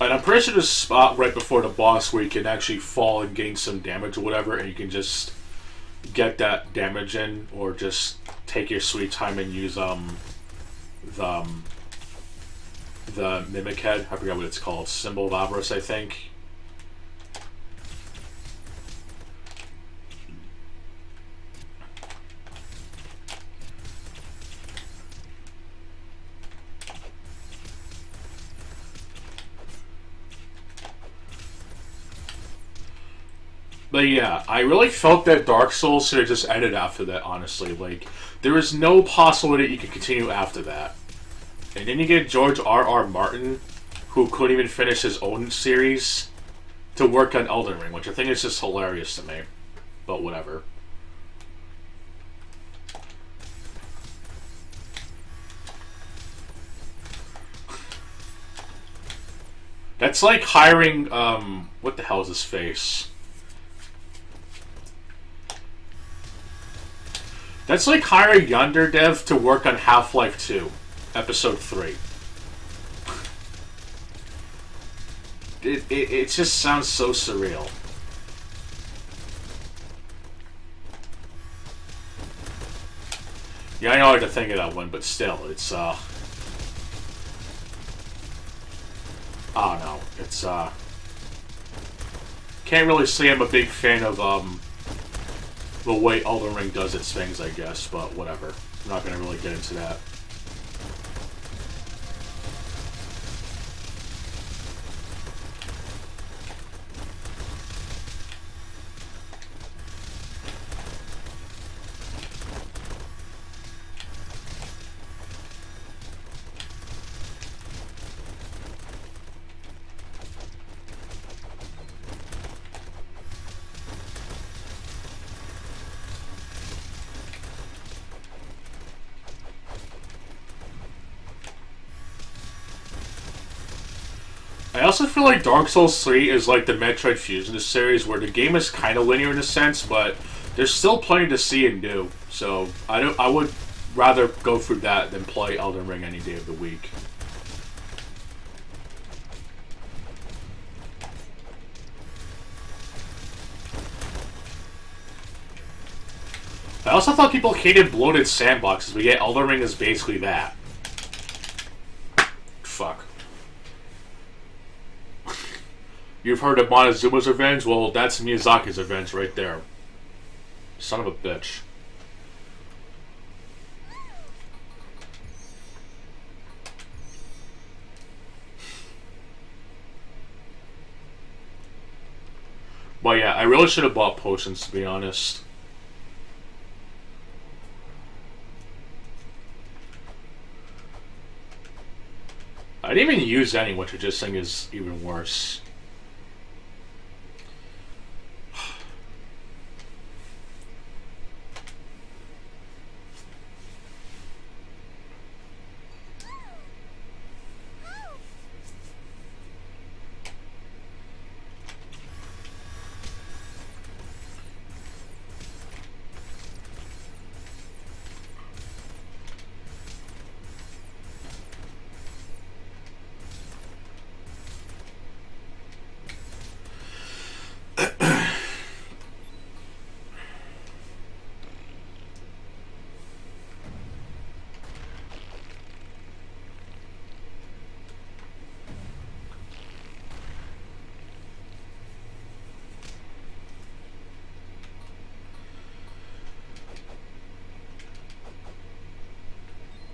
and I'm pretty sure there's a spot right before the boss where you can actually fall and gain some damage or whatever, and you can just get that damage in, or just take your sweet time and use the Mimic Head. I forgot what it's called. Symbol of Avarice, I think. But yeah, I really felt that Dark Souls should have just ended after that, honestly. Like, there is no possible way that you can continue after that. And then you get George R.R. Martin, who couldn't even finish his own series, to work on Elden Ring, which I think is just hilarious to me. But whatever. That's like hiring, what the hell is his face? That's like hiring Yonder Dev to work on Half-Life 2, Episode 3. It just sounds so surreal. Yeah, I know how to think of that one, but still, it's, I don't know, it's, can't really say I'm a big fan of, the way Elden Ring does its things, I guess, but whatever. I'm not gonna really get into that. I also feel like Dark Souls 3 is like the Metroid Fusion series, where the game is kind of linear in a sense, but there's still plenty to see and do. So I would rather go through that than play Elden Ring any day of the week. I also thought people hated bloated sandboxes, but yet Elden Ring is basically that. Fuck. You've heard of Montezuma's Revenge? Well, that's Miyazaki's Revenge right there. Son of a bitch. But yeah, I really should have bought potions, to be honest. I didn't even use any, which I just think is even worse.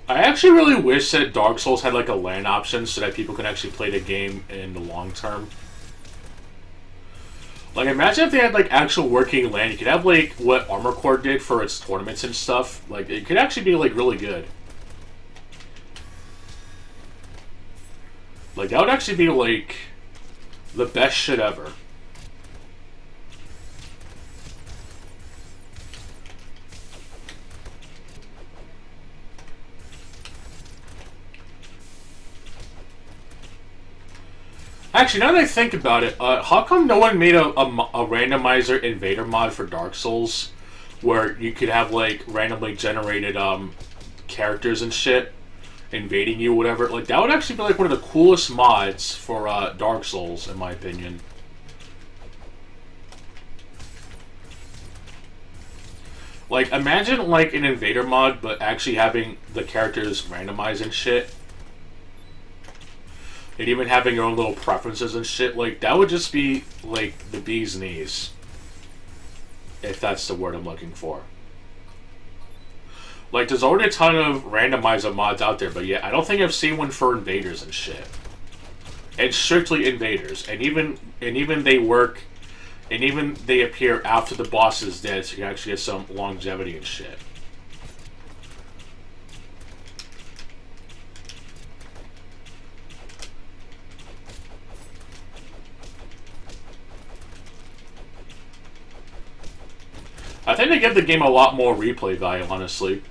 I actually really wish that Dark Souls had like a LAN option so that people can actually play the game in the long term. Like, imagine if they had like actual working LAN. You could have like what Armored Core did for its tournaments and stuff. Like, it could actually be like really good. Like, that would actually be like the best shit ever. Actually, now that I think about it, how come no one made a randomizer invader mod for Dark Souls, where you could have like randomly generated characters and shit invading you, whatever? Like, that would actually be like one of the coolest mods for Dark Souls, in my opinion. Like, imagine like an invader mod, but actually having the characters randomized and shit. And even having your own little preferences and shit, like, that would just be, like, the bee's knees. If that's the word I'm looking for. Like, there's already a ton of randomizer mods out there, but yeah, I don't think I've seen one for invaders and shit. And strictly invaders. And even they work, and even they appear after the boss is dead, so you can actually get some longevity and shit. I think they give the game a lot more replay value, honestly.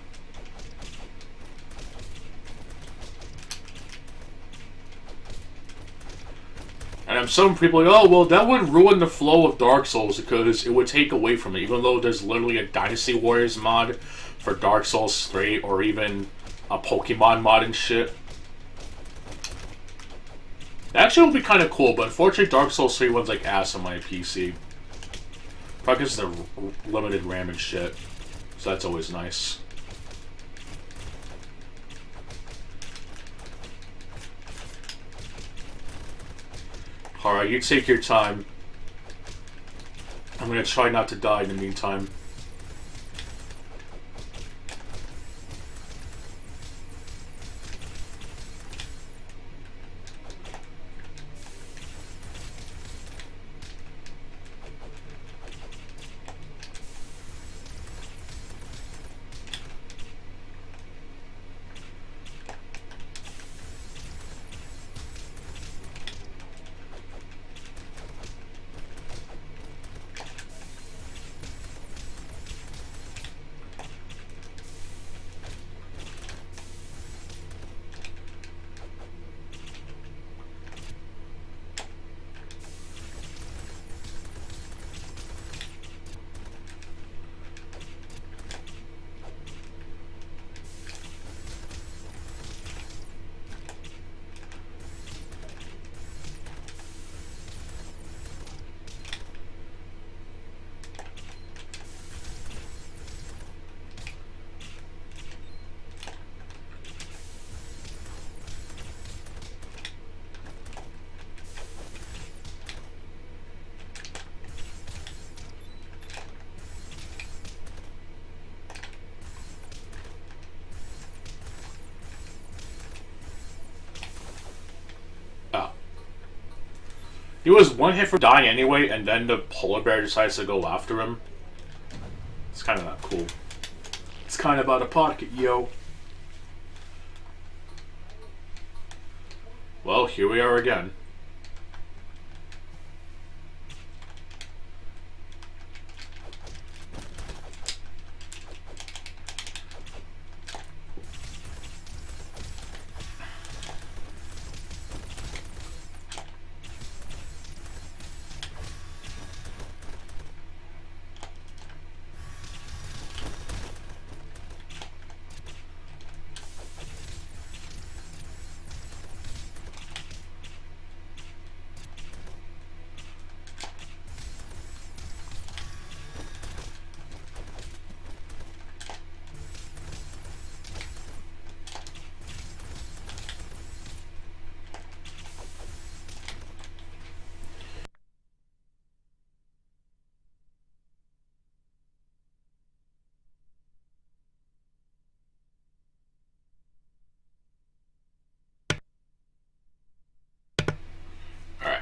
And some people are like, oh, well, that would ruin the flow of Dark Souls because it would take away from it, even though there's literally a Dynasty Warriors mod for Dark Souls 3 or even a Pokemon mod and shit. That actually would be kind of cool, but unfortunately Dark Souls 3 one's like ass on my PC. Probably because of the limited RAM and shit. So that's always nice. Alright, you take your time. I'm gonna try not to die in the meantime. He was one hit from dying anyway, and then the polar bear decides to go after him. It's kind of not cool. It's kind of out of pocket, yo. Well, here we are again. Alright.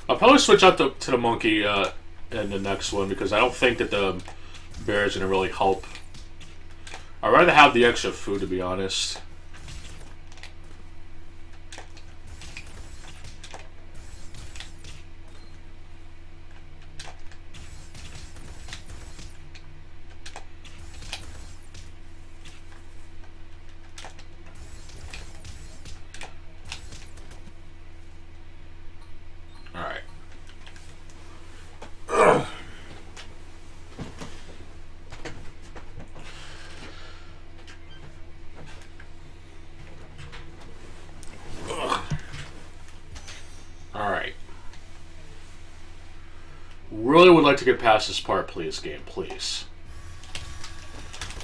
I'll probably switch out to the monkey in the next one because I don't think that the bear is going to really help. I'd rather have the extra food, to be honest. Alright. Alright. Really would like to get past this part, please, game, please.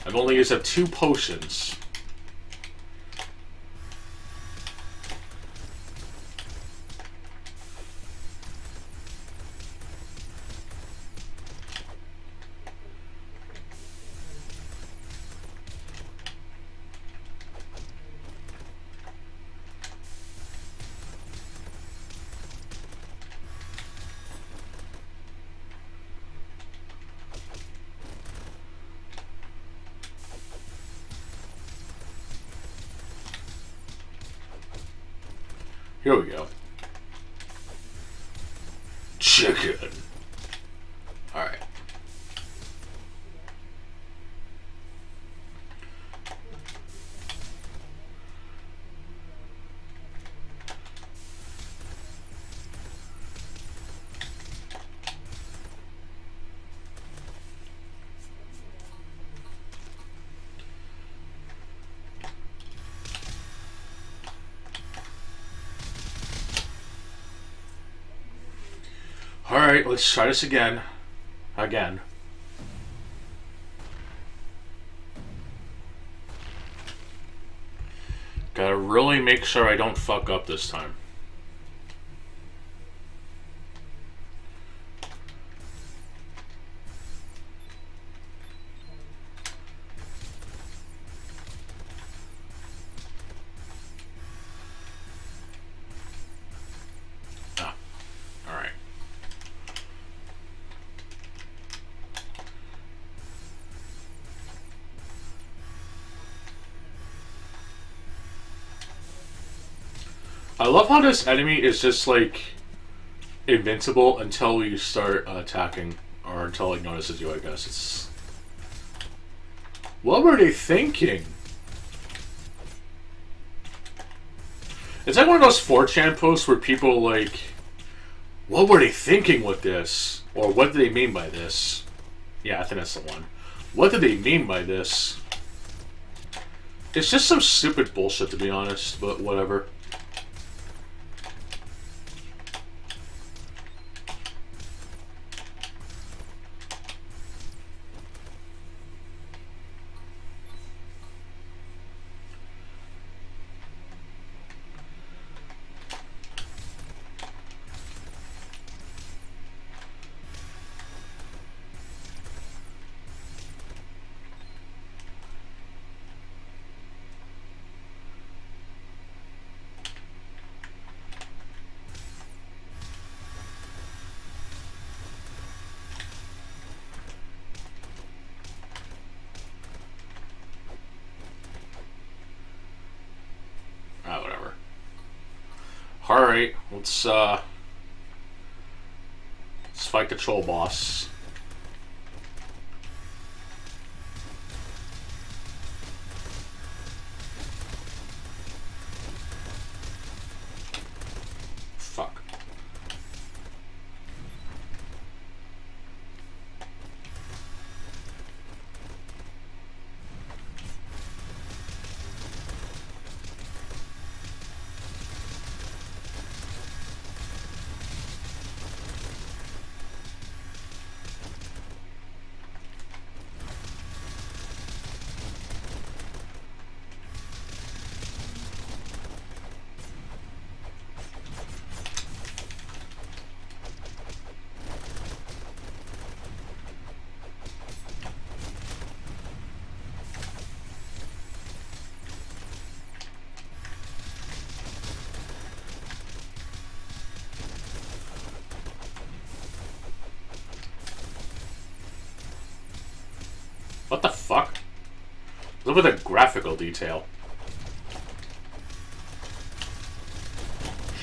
I've only used up 2 potions. Here we go. Chicken. Alright. Alright, let's try this again. Again. Gotta really make sure I don't fuck up this time. I love how this enemy is just like invincible until you start attacking, or until it notices you, I guess. It's... What were they thinking? It's like one of those 4chan posts where people like, what were they thinking with this? Or what did they mean by this? Yeah, I think that's the one. What did they mean by this? It's just some stupid bullshit, to be honest, but whatever. Alright, let's fight the troll boss. Fuck. What the fuck? Look at the graphical detail.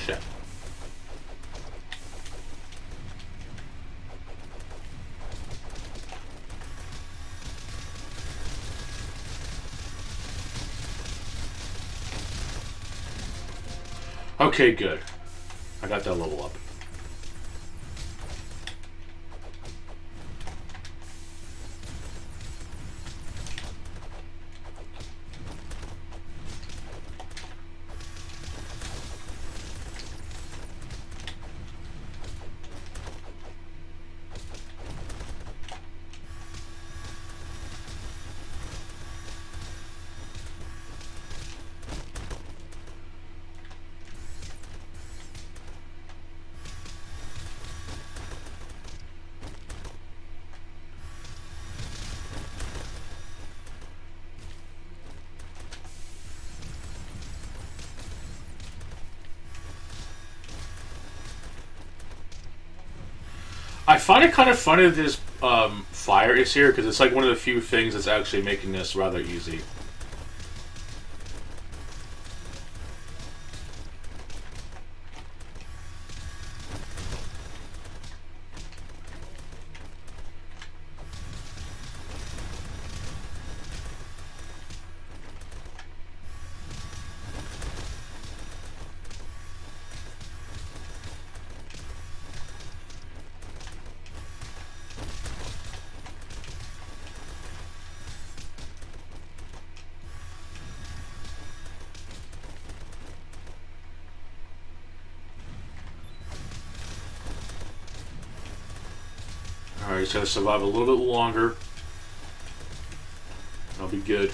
Shit. Okay, good. I got that level up. I find it kind of funny that this fire is here, because it's like one of the few things that's actually making this rather easy. Alright, he's gonna survive a little bit longer. I'll be good.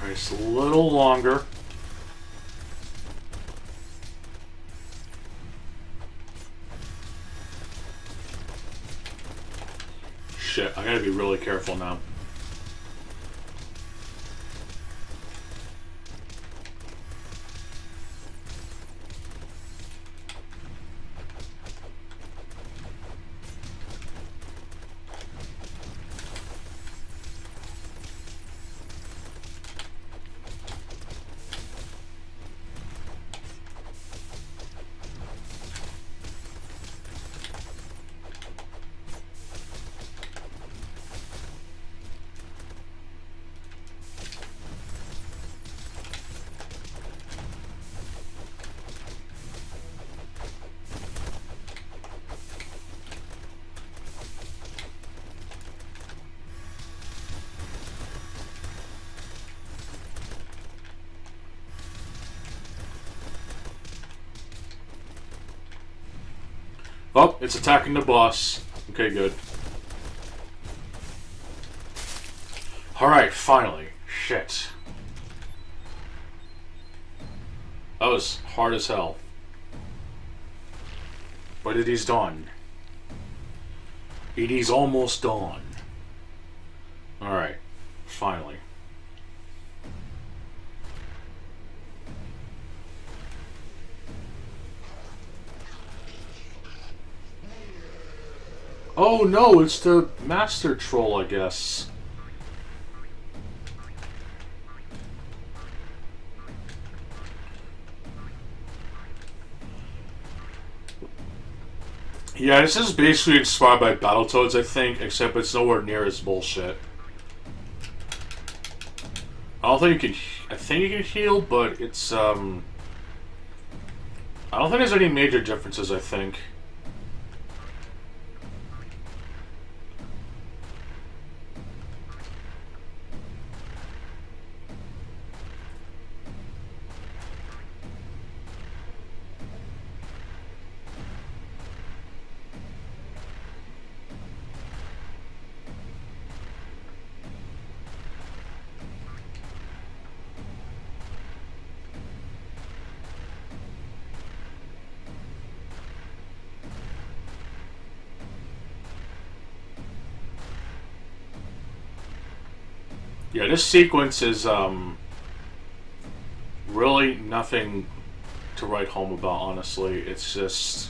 Just a little longer. Shit, I gotta be really careful now. Oh, it's attacking the boss. Okay, good. Alright, finally. Shit. That was hard as hell. But it is done. It is almost done. Alright, finally. Oh no, it's the Master Troll, I guess. Yeah, this is basically inspired by Battletoads, I think, except it's nowhere near as bullshit. I don't think you can... I think you can heal, but it's, I don't think there's any major differences, I think. Yeah, this sequence is, really nothing to write home about, honestly. It's just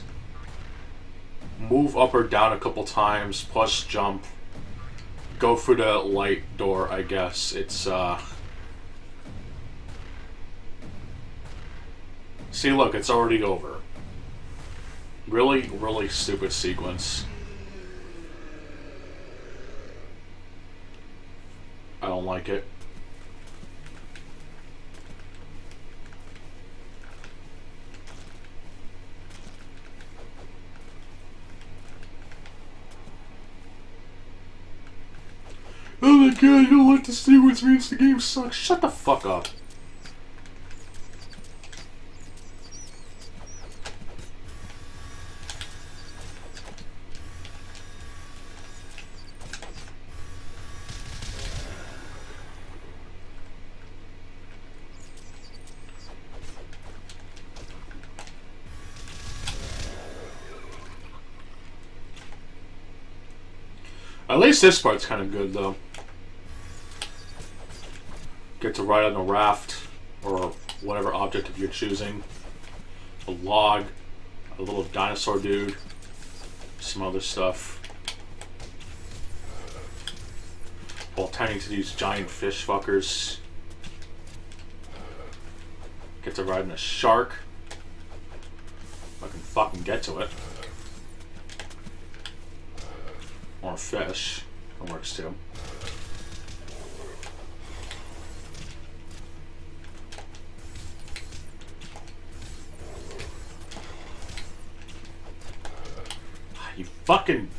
move up or down a couple times, plus jump, go through the light door, I guess. It's, see, look, it's already over. Really, really stupid sequence. I don't like it. Oh my god, I don't like the sequence means the game sucks. Shut the fuck up. At least this part's kind of good, though. Get to ride on a raft, or whatever object of you're choosing. A log, a little dinosaur dude, some other stuff. While tending to these giant fish fuckers. Get to ride on a shark. If I can fucking get to it. Or a fish. That works too. You fucking...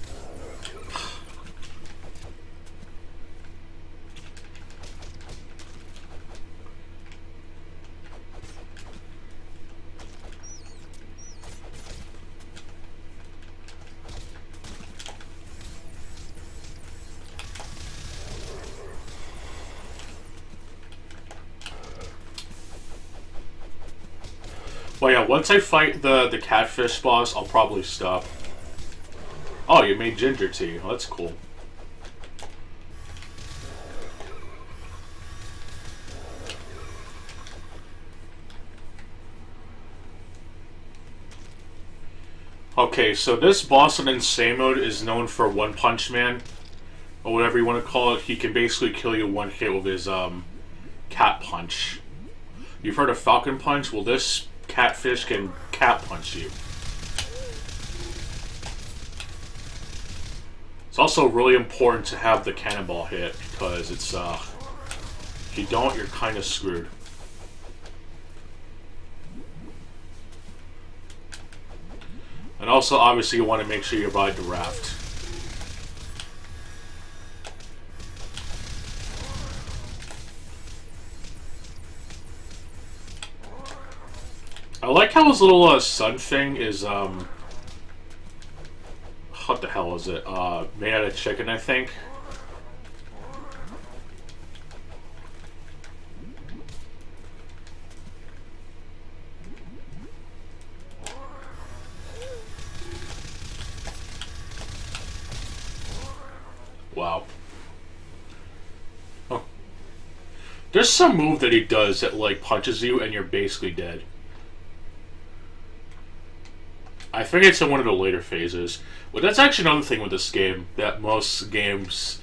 Well, yeah, once I fight the catfish boss, I'll probably stop. Oh, you made ginger tea. Oh, that's cool. Okay, so this boss in Insane Mode is known for One Punch Man, or whatever you want to call it. He can basically kill you one hit with his cat punch. You've heard of Falcon Punch? Well, this catfish can cat punch you. It's also really important to have the cannonball hit, because it's, if you don't, you're kind of screwed. And also, obviously, you want to make sure you ride the raft. I like how his little sun thing is, what the hell is it? Made out of chicken, I think. Wow. Huh. There's some move that he does that, like, punches you and you're basically dead. I think it's in one of the later phases. But that's actually another thing with this game, that most games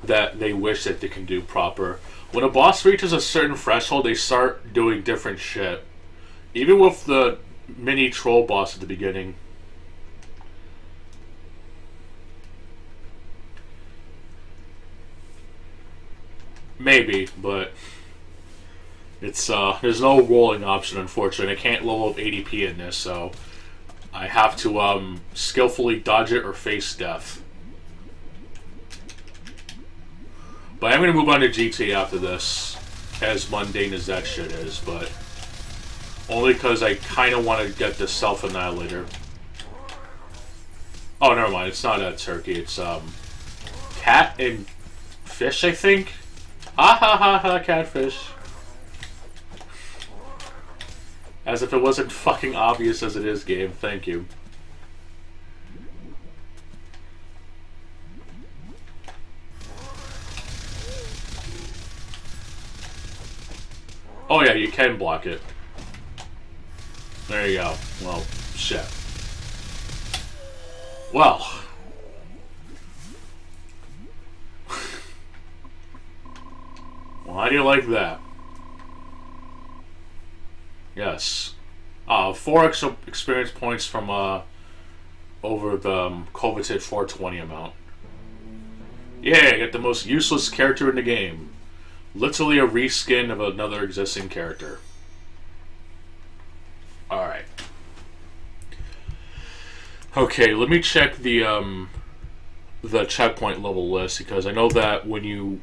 that they wish that they can do proper. When a boss reaches a certain threshold, they start doing different shit. Even with the mini troll boss at the beginning. Maybe, but it's there's no rolling option, unfortunately. I can't level up ADP in this, so I have to skillfully dodge it or face death. But I'm gonna move on to GTA after this, as mundane as that shit is, but only because I kind of want to get the self-annihilator. Oh, never mind. It's not a turkey. It's cat and fish, I think. Ha ha ha ha, catfish. As if it wasn't fucking obvious as it is, game. Thank you. Oh yeah, you can block it. There you go. Well, shit. Well. Well, how do you like that? Yes. 4 extra experience points from over the coveted 420 amount. Yeah, I got the most useless character in the game. Literally a reskin of another existing character. Alright. Okay, let me check the checkpoint level list, because I know that when you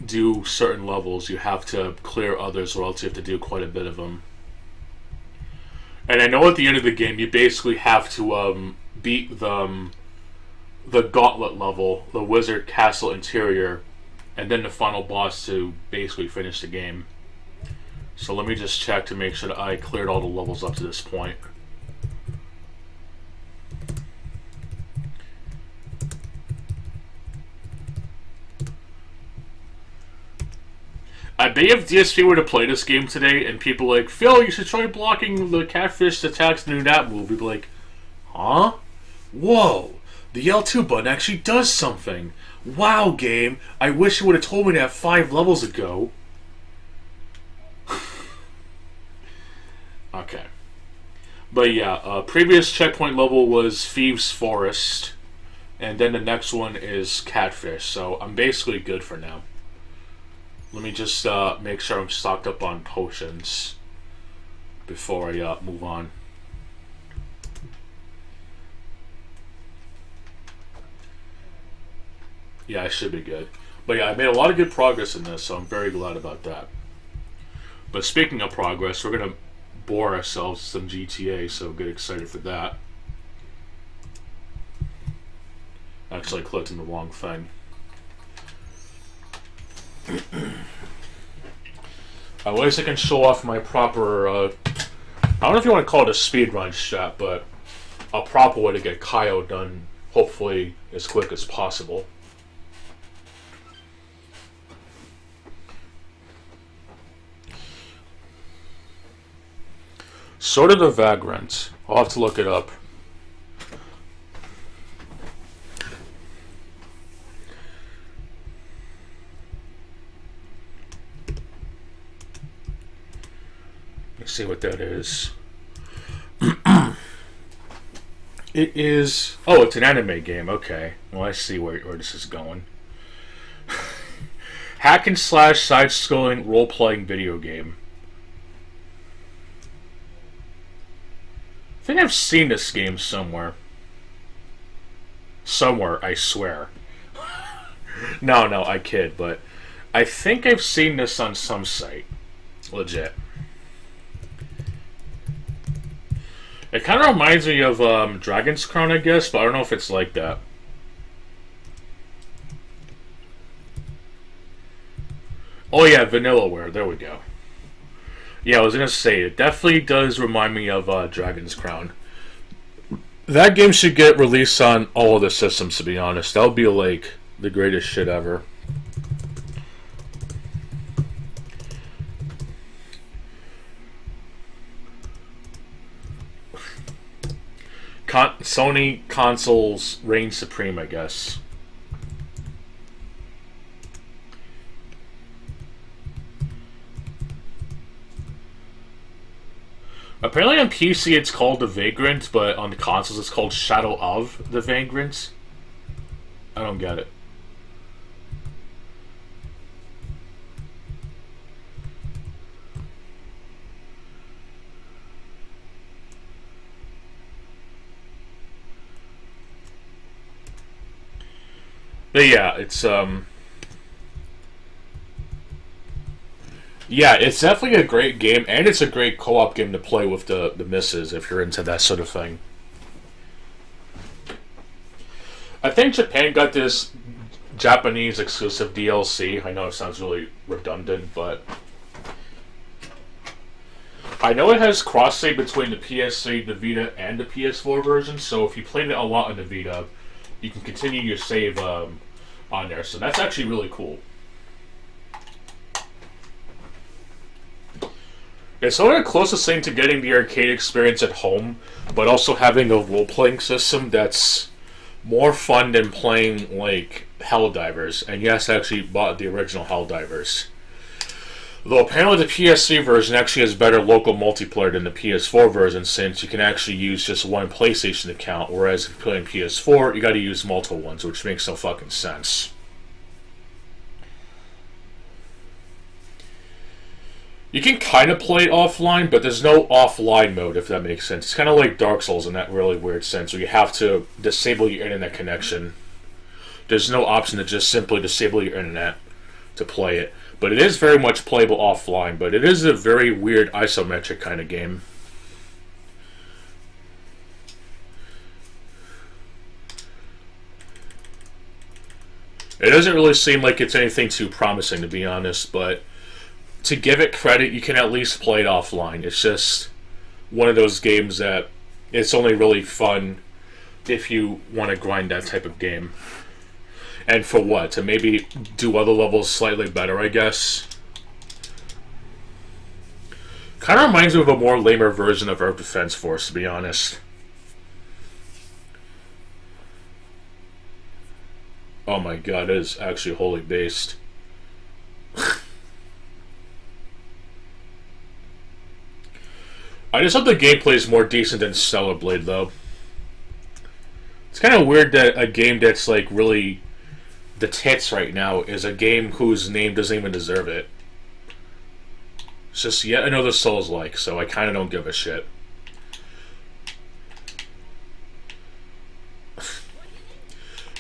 do certain levels, you have to clear others, or else you have to do quite a bit of them. And I know at the end of the game, you basically have to beat the gauntlet level, the Wizard Castle Interior, and then the final boss to basically finish the game. So let me just check to make sure that I cleared all the levels up to this point. I bet if DSP were to play this game today and people like, Phil, you should try blocking the catfish attacks and do that move, we'd be like, huh? Whoa, the L2 button actually does something. Wow, game, I wish you would have told me that 5 levels ago. Okay. But yeah, previous checkpoint level was Thieves' Forest, and then the next one is Catfish, so I'm basically good for now. Let me just make sure I'm stocked up on potions before I move on. Yeah, I should be good. But yeah, I made a lot of good progress in this, so I'm very glad about that. But speaking of progress, we're going to bore ourselves with some GTA, so get excited for that. Actually, I clicked on the wrong thing. At least I can show off my proper, I don't know if you want to call it a speedrun shot, but a proper way to get Kyo done, hopefully as quick as possible. Sword of the Vagrant. I'll have to look it up. Let's see what that is. It is... Oh, it's an anime game. Okay. Well, I see where this is going. Hack and slash side-scrolling role-playing video game. I think I've seen this game somewhere. Somewhere, I swear. No, I kid, but I think I've seen this on some site. Legit. It kind of reminds me of Dragon's Crown, I guess, but I don't know if it's like that. Oh yeah, Vanillaware. There we go. Yeah, I was gonna say it definitely does remind me of Dragon's Crown. That game should get released on all of the systems. To be honest, that would be like the greatest shit ever. Sony consoles reign supreme, I guess. Apparently on PC it's called The Vagrant, but on the consoles it's called Shadow of the Vagrant. I don't get it. But yeah, it's yeah, it's definitely a great game, and it's a great co-op game to play with the misses if you're into that sort of thing. I think Japan got this Japanese exclusive DLC. I know it sounds really redundant, but I know it has cross-save between the PS3, the Vita, and the PS4 version, so if you played it a lot on the Vita, you can continue your save on there. So that's actually really cool. It's sort of the closest thing to getting the arcade experience at home, but also having a role-playing system that's more fun than playing, like, Helldivers. And yes, I actually bought the original Helldivers. Though apparently the PS3 version actually has better local multiplayer than the PS4 version, since you can actually use just one PlayStation account, whereas if you're playing PS4, you gotta use multiple ones, which makes no fucking sense. You can kind of play it offline, but there's no offline mode, if that makes sense. It's kind of like Dark Souls in that really weird sense, where you have to disable your internet connection. There's no option to just simply disable your internet to play it. But it is very much playable offline, but it is a very weird isometric kind of game. It doesn't really seem like it's anything too promising, to be honest, but to give it credit, you can at least play it offline. It's just one of those games that it's only really fun if you want to grind that type of game. And for what? To maybe do other levels slightly better, I guess. Kind of reminds me of a more lamer version of Earth Defense Force, to be honest. Oh my god, it is actually wholly based. I just hope the gameplay is more decent than Stellar Blade, though. It's kind of weird that a game that's like really the tits right now is a game whose name doesn't even deserve it. It's just yet another Souls-like, so I kind of don't give a shit.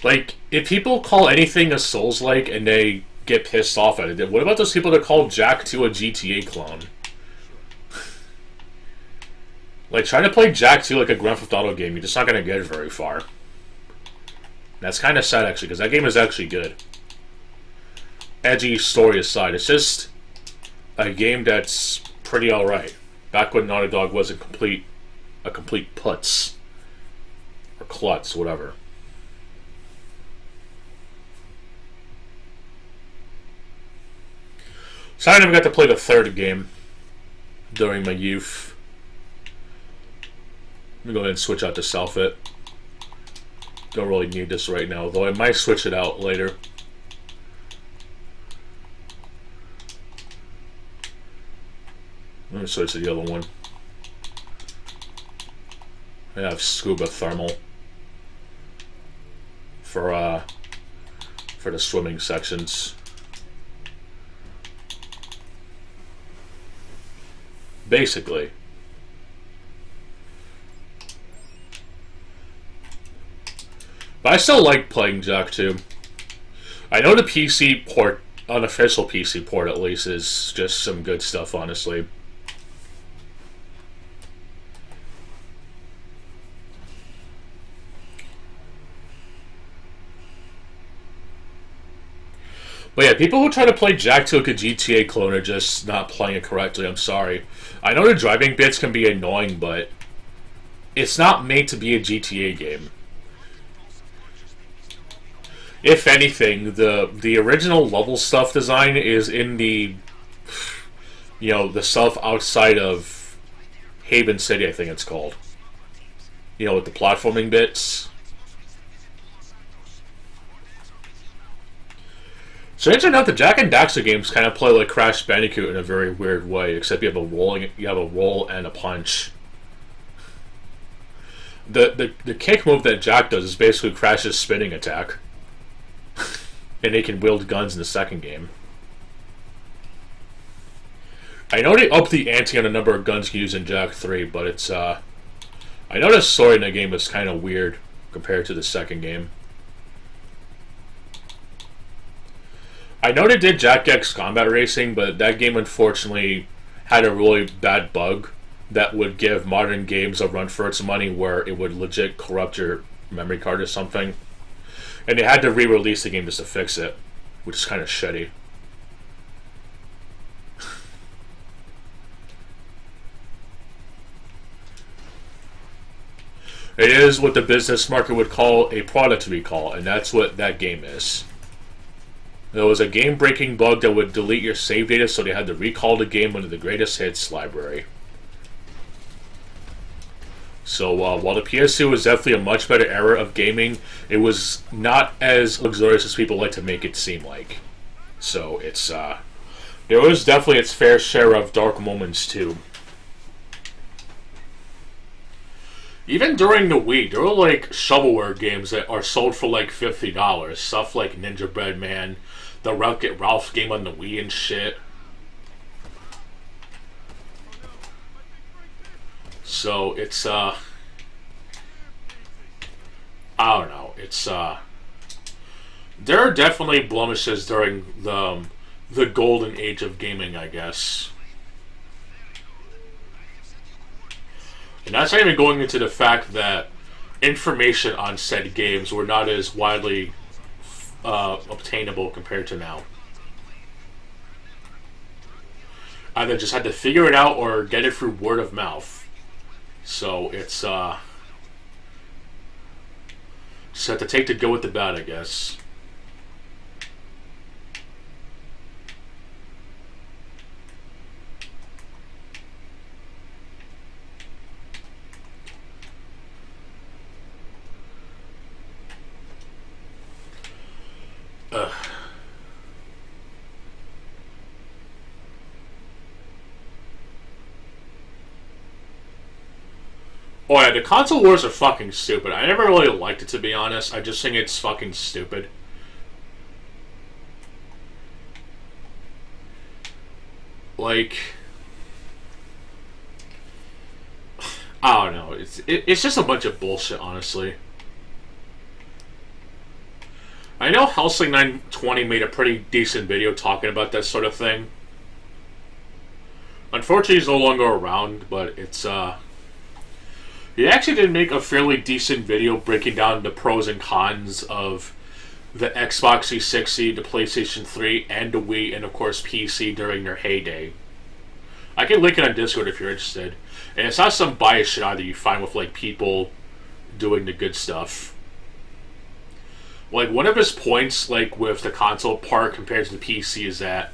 Like, if people call anything a Souls-like and they get pissed off at it, what about those people that call Jak 2 a GTA clone? Like, trying to play Jak 2 like a Grand Theft Auto game, you're just not going to get very far. That's kind of sad, actually, because that game is actually good. Edgy story aside, it's just a game that's pretty alright. Back when Naughty Dog was a complete putz. Or klutz, whatever. So I never got to play the third game during my youth. Let me go ahead and switch out to Self-It. Don't really need this right now, though I might switch it out later. Let me switch to the other one. I have Scuba Thermal for the swimming sections. Basically. But I still like playing Jak 2. I know the PC port, unofficial PC port at least, is just some good stuff, honestly. But yeah, people who try to play Jack 2 like a GTA clone are just not playing it correctly. I'm sorry. I know the driving bits can be annoying, but it's not made to be a GTA game. If anything, the original level stuff design is in the the stuff outside of Haven City, I think it's called. With the platforming bits. So it turned out the Jak and Daxter games kind of play like Crash Bandicoot in a very weird way, except you have a roll and a punch. The kick move that Jak does is basically Crash's spinning attack. And they can wield guns in the second game. I know they upped the ante on the number of guns you can use in Jak 3, but it's I know the story in the game is kind of weird compared to the second game. I know they did Jak X Combat Racing, but that game unfortunately had a really bad bug that would give modern games a run for its money where it would legit corrupt your memory card or something. And they had to re-release the game just to fix it, which is kind of shitty. It is what the business market would call a product recall, and that's what that game is. There was a game-breaking bug that would delete your save data, so they had to recall the game into the greatest hits library. So while the PS2 was definitely a much better era of gaming, it was not as luxurious as people like to make it seem like. So it's there was definitely its fair share of dark moments too. Even during the Wii, there were like shovelware games that are sold for like $50. Stuff like Ninja Bread Man, the Wreck-It Ralph game on the Wii and shit. So it's I don't know. It's there are definitely blemishes during the golden age of gaming, I guess. And that's not even going into the fact that information on said games were not as widely obtainable compared to now. Either just had to figure it out or get it through word of mouth. So it's just have to take the good with the bad, I guess. Oh yeah, the console wars are fucking stupid. I never really liked it, to be honest. I just think it's fucking stupid. Like, I don't know. It's just a bunch of bullshit, honestly. I know Helsing 920 made a pretty decent video talking about that sort of thing. Unfortunately, he's no longer around, but it's he actually did make a fairly decent video breaking down the pros and cons of the Xbox 360, the PlayStation 3, and the Wii, and of course PC during their heyday. I can link it on Discord if you're interested. And it's not some biased shit either you find with like people doing the good stuff. Like one of his points, like with the console part compared to the PC, is that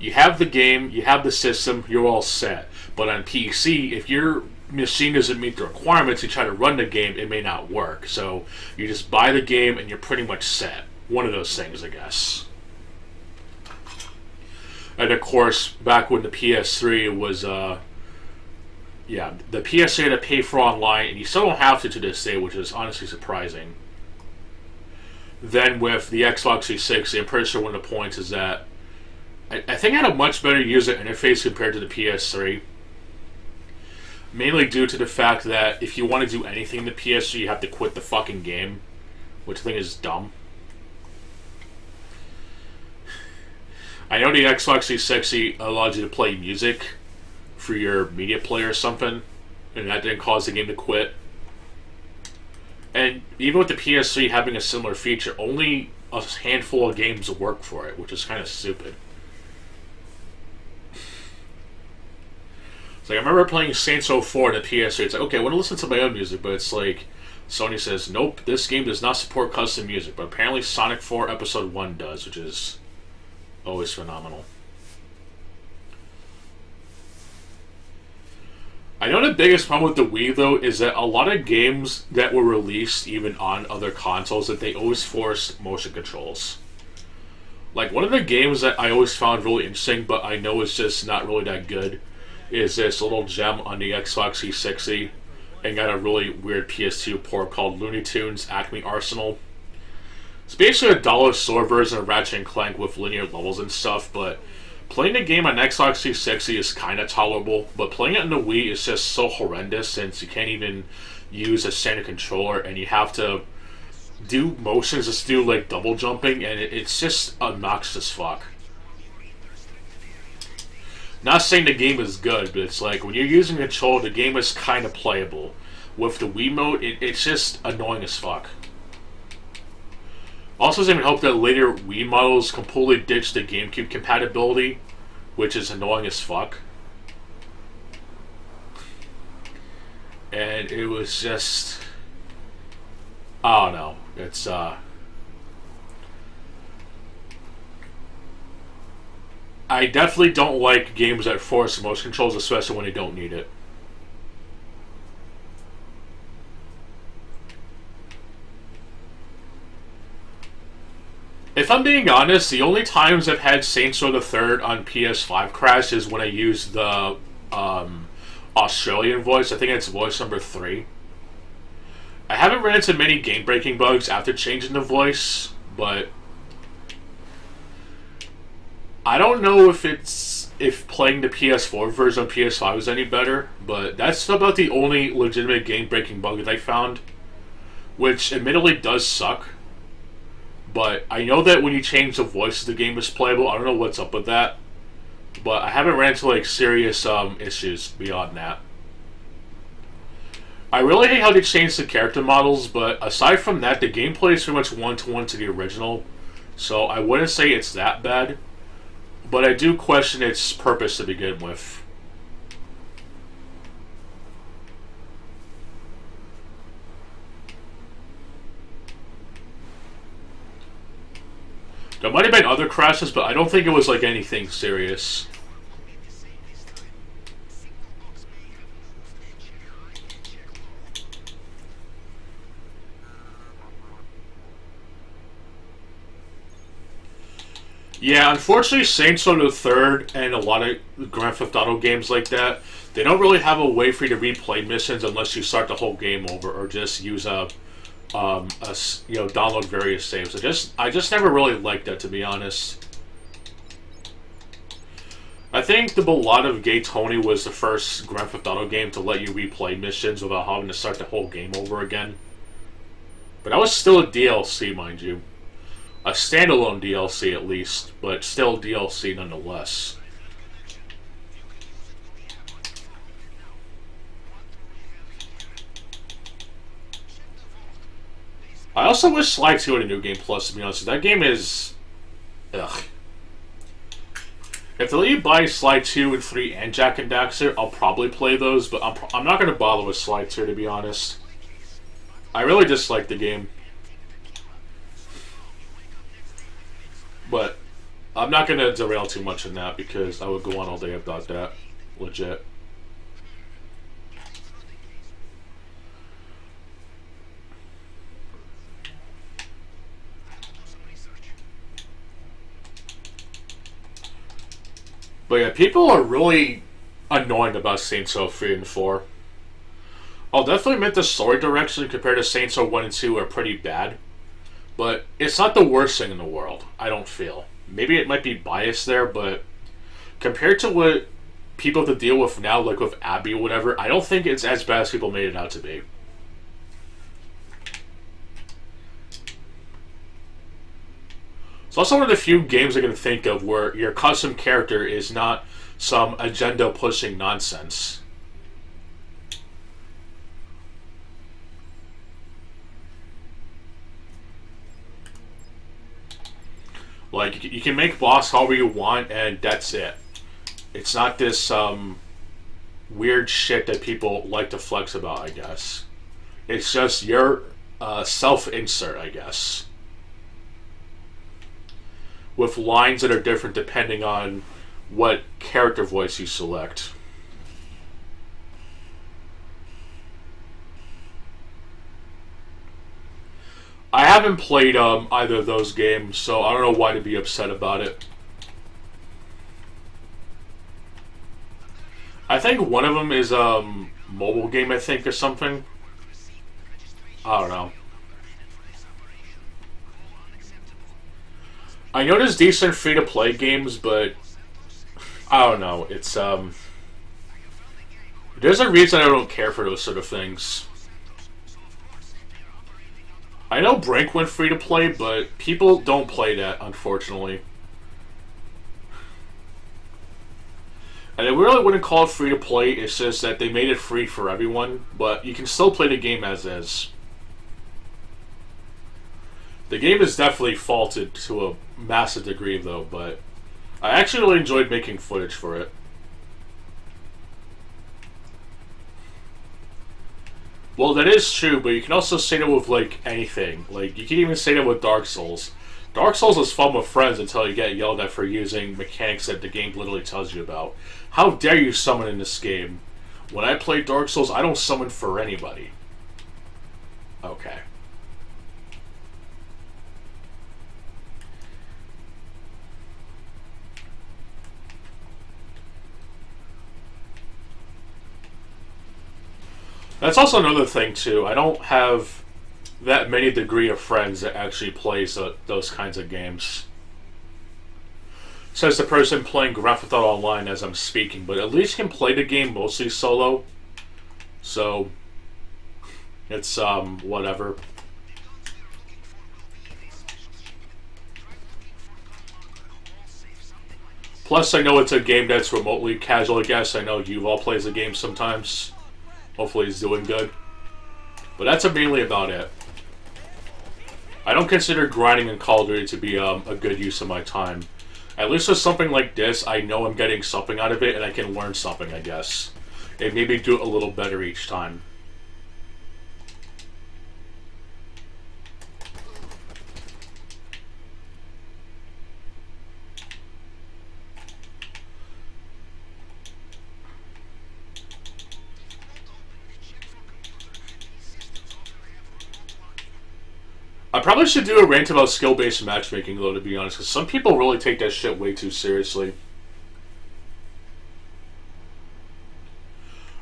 you have the game, you have the system, you're all set. But on PC, if your machine doesn't meet the requirements, you try to run the game, it may not work. So you just buy the game and you're pretty much set. One of those things, I guess. And of course, back when the PS3 was, the PS3 had to pay for online, and you still don't have to this day, which is honestly surprising. Then with the Xbox 360, I'm pretty sure one of the points is that I think it had a much better user interface compared to the PS3. Mainly due to the fact that if you want to do anything in the PS3, you have to quit the fucking game, which I think is dumb. I know the Xbox 360 allows you to play music for your media player or something, and that didn't cause the game to quit. And even with the PS3 having a similar feature, only a handful of games work for it, which is kind of stupid. It's like, I remember playing Saints Row 4 on the PS3. It's like, okay, I want to listen to my own music, but it's like, Sony says, nope, this game does not support custom music, but apparently Sonic 4 Episode 1 does, which is always phenomenal. I know the biggest problem with the Wii, though, is that a lot of games that were released even on other consoles, that they always forced motion controls. Like, one of the games that I always found really interesting, but I know is just not really that good, is this little gem on the Xbox 360, and got a really weird PS2 port called Looney Tunes Acme Arsenal. It's basically a dollar store version of Ratchet and Clank with linear levels and stuff, but playing the game on Xbox 360 is kind of tolerable, but playing it on the Wii is just so horrendous since you can't even use a standard controller and you have to do motions, just do like double jumping, and it's just obnoxious as fuck. Not saying the game is good, but it's like when you're using a controller, the game is kind of playable. With the Wii mode, it's just annoying as fuck. Also, doesn't even help that later Wii models completely ditched the GameCube compatibility, which is annoying as fuck. And it was just, I don't know. It's I definitely don't like games that force motion controls, especially when they don't need it. If I'm being honest, the only times I've had Saints Row the Third on PS5 crash is when I use the Australian voice. I think it's voice number 3. I haven't run into many game-breaking bugs after changing the voice, but I don't know if playing the PS4 version on PS5 is any better, but that's about the only legitimate game-breaking bug that I found, which admittedly does suck. But I know that when you change the voice, the game is playable. I don't know what's up with that, but I haven't ran into like serious issues beyond that. I really hate how they changed the character models, but aside from that, the gameplay is pretty much one-to-one to the original, so I wouldn't say it's that bad, but I do question its purpose to begin with. There might have been other crashes, but I don't think it was like anything serious. Yeah, unfortunately, Saints Row the Third and a lot of Grand Theft Auto games like that, they don't really have a way for you to replay missions unless you start the whole game over or just use download various saves. I just never really liked that, to be honest. I think the Ballad of Gay Tony was the first Grand Theft Auto game to let you replay missions without having to start the whole game over again. But that was still a DLC, mind you. A standalone DLC at least, but still DLC nonetheless. I also wish Sly 2 had a New Game Plus, to be honest. That game is... ugh. If they let you buy Sly 2 and 3 and Jak and Daxter, I'll probably play those, but I'm not going to bother with Sly 2, to be honest. I really dislike the game. But I'm not going to derail too much in that, because I would go on all day about that. Legit. But yeah, people are really annoying about Saints Row 3 and 4. I'll definitely admit the story direction compared to Saints Row 1 and 2 are pretty bad. But it's not the worst thing in the world, I don't feel. Maybe it might be biased there, but compared to what people have to deal with now, like with Abby or whatever, I don't think it's as bad as people made it out to be. It's also one of the few games I can think of where your custom character is not some agenda-pushing nonsense. Like, you can make boss however you want, and that's it. It's not this weird shit that people like to flex about, I guess. It's just your self-insert, I guess. With lines that are different depending on what character voice you select. I haven't played either of those games, so I don't know why to be upset about it. I think one of them is a mobile game, I think, or something. I don't know. I know there's decent free-to-play games, but I don't know. It's there's a reason I don't care for those sort of things. I know Brink went free to play, but people don't play that, unfortunately. And I really wouldn't call it free to play, it's just that they made it free for everyone, but you can still play the game as is. The game is definitely faulted to a massive degree, though, but I actually really enjoyed making footage for it. Well, that is true, but you can also say that with, like, anything. Like, you can even say that with Dark Souls. Dark Souls is fun with friends until you get yelled at for using mechanics that the game literally tells you about. How dare you summon in this game? When I play Dark Souls, I don't summon for anybody. Okay. That's also another thing, too. I don't have that many degree of friends that actually plays those kinds of games. Says the person playing Grand Theft Auto Online as I'm speaking, but at least can play the game mostly solo. So, it's, whatever. Plus, I know it's a game that's remotely casual, I guess. I know Yuval plays the game sometimes. Hopefully he's doing good. But that's mainly about it. I don't consider grinding in Call of Duty to be a good use of my time. At least with something like this, I know I'm getting something out of it and I can learn something, I guess. And maybe do it a little better each time. I probably should do a rant about skill-based matchmaking, though, to be honest, because some people really take that shit way too seriously.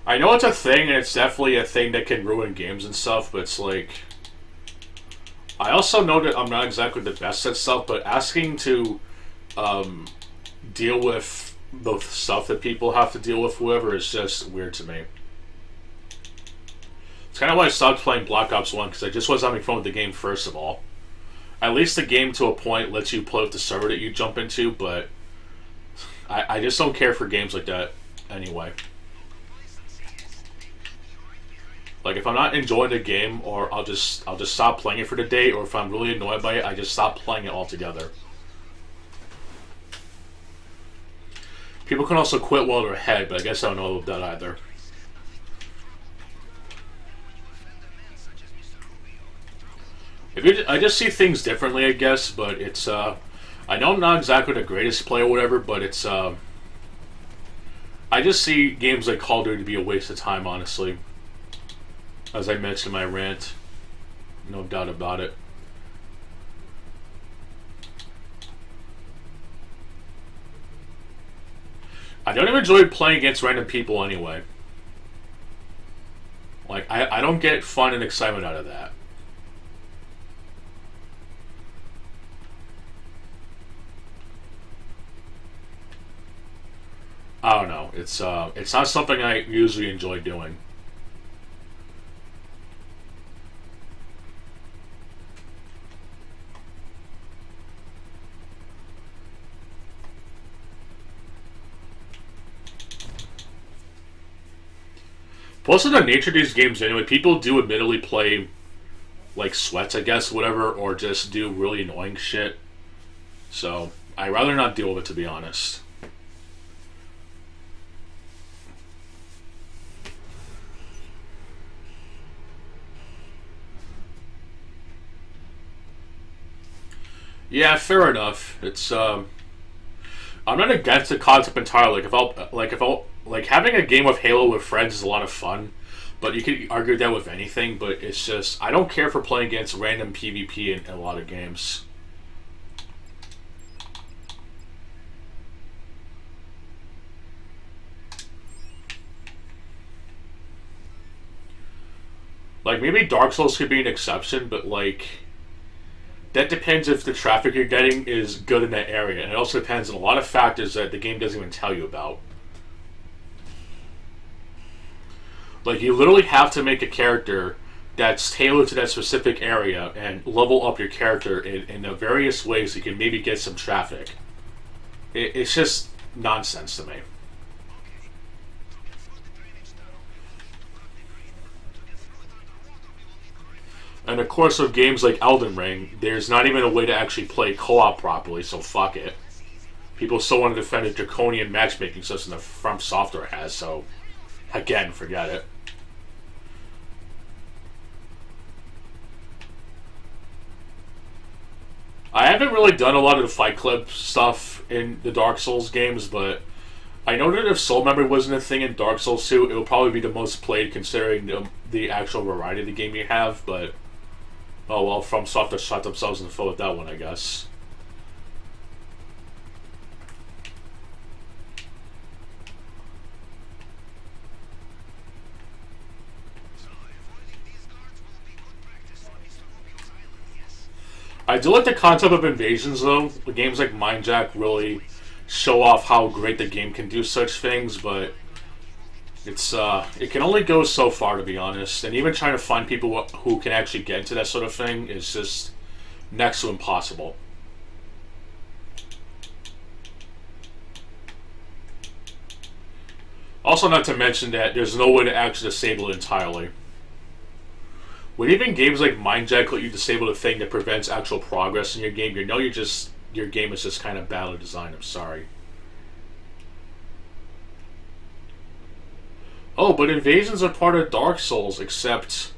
I know it's a thing, and it's definitely a thing that can ruin games and stuff, but it's like... I also know that I'm not exactly the best at stuff, but asking to deal with the stuff that people have to deal with, whoever, is just weird to me. It's kind of why I stopped playing Black Ops 1, because I just wasn't having fun with the game, first of all. At least the game, to a point, lets you play with the server that you jump into, but I just don't care for games like that anyway. Like, if I'm not enjoying the game, or I'll just stop playing it for the day, or if I'm really annoyed by it, I just stop playing it altogether. People can also quit while they're ahead, but I guess I don't know about that either. I just see things differently, I guess, but it's, I know I'm not exactly the greatest player or whatever, but it's, I just see games like Call of Duty to be a waste of time, honestly. As I mentioned in my rant. No doubt about it. I don't even enjoy playing against random people anyway. Like, I don't get fun and excitement out of that. I don't know. It's not something I usually enjoy doing. Plus, of the nature of these games anyway, people do admittedly play like sweats, I guess, whatever, or just do really annoying shit. So I'd rather not deal with it, to be honest. Yeah, fair enough. It's I'm not against the concept entirely. Like having a game of Halo with friends is a lot of fun, but you could argue that with anything. But it's just I don't care for playing against random PvP in a lot of games. Like maybe Dark Souls could be an exception, but like that depends if the traffic you're getting is good in that area, and it also depends on a lot of factors that the game doesn't even tell you about. Like you literally have to make a character that's tailored to that specific area and level up your character in the various ways you can maybe get some traffic. It's just nonsense to me. And of course, with games like Elden Ring, there's not even a way to actually play co-op properly, so fuck it. People still want to defend a draconian matchmaking system that From Software has, so again, forget it. I haven't really done a lot of the Fight Club stuff in the Dark Souls games, but I know that if Soul Memory wasn't a thing in Dark Souls 2, it would probably be the most played considering the actual variety of the game you have, but oh well, From Software shot themselves in the foot with that one, I guess. I do like the concept of invasions, though. The games like Mindjack really show off how great the game can do such things, but it can only go so far, to be honest. And even trying to find people who can actually get into that sort of thing is just next to impossible. Also, not to mention that there's no way to actually disable it entirely. When even games like Mindjack let you disable the thing that prevents actual progress in your game, you know your game is just kind of badly designed. I'm sorry. Oh, but invasions are part of Dark Souls, except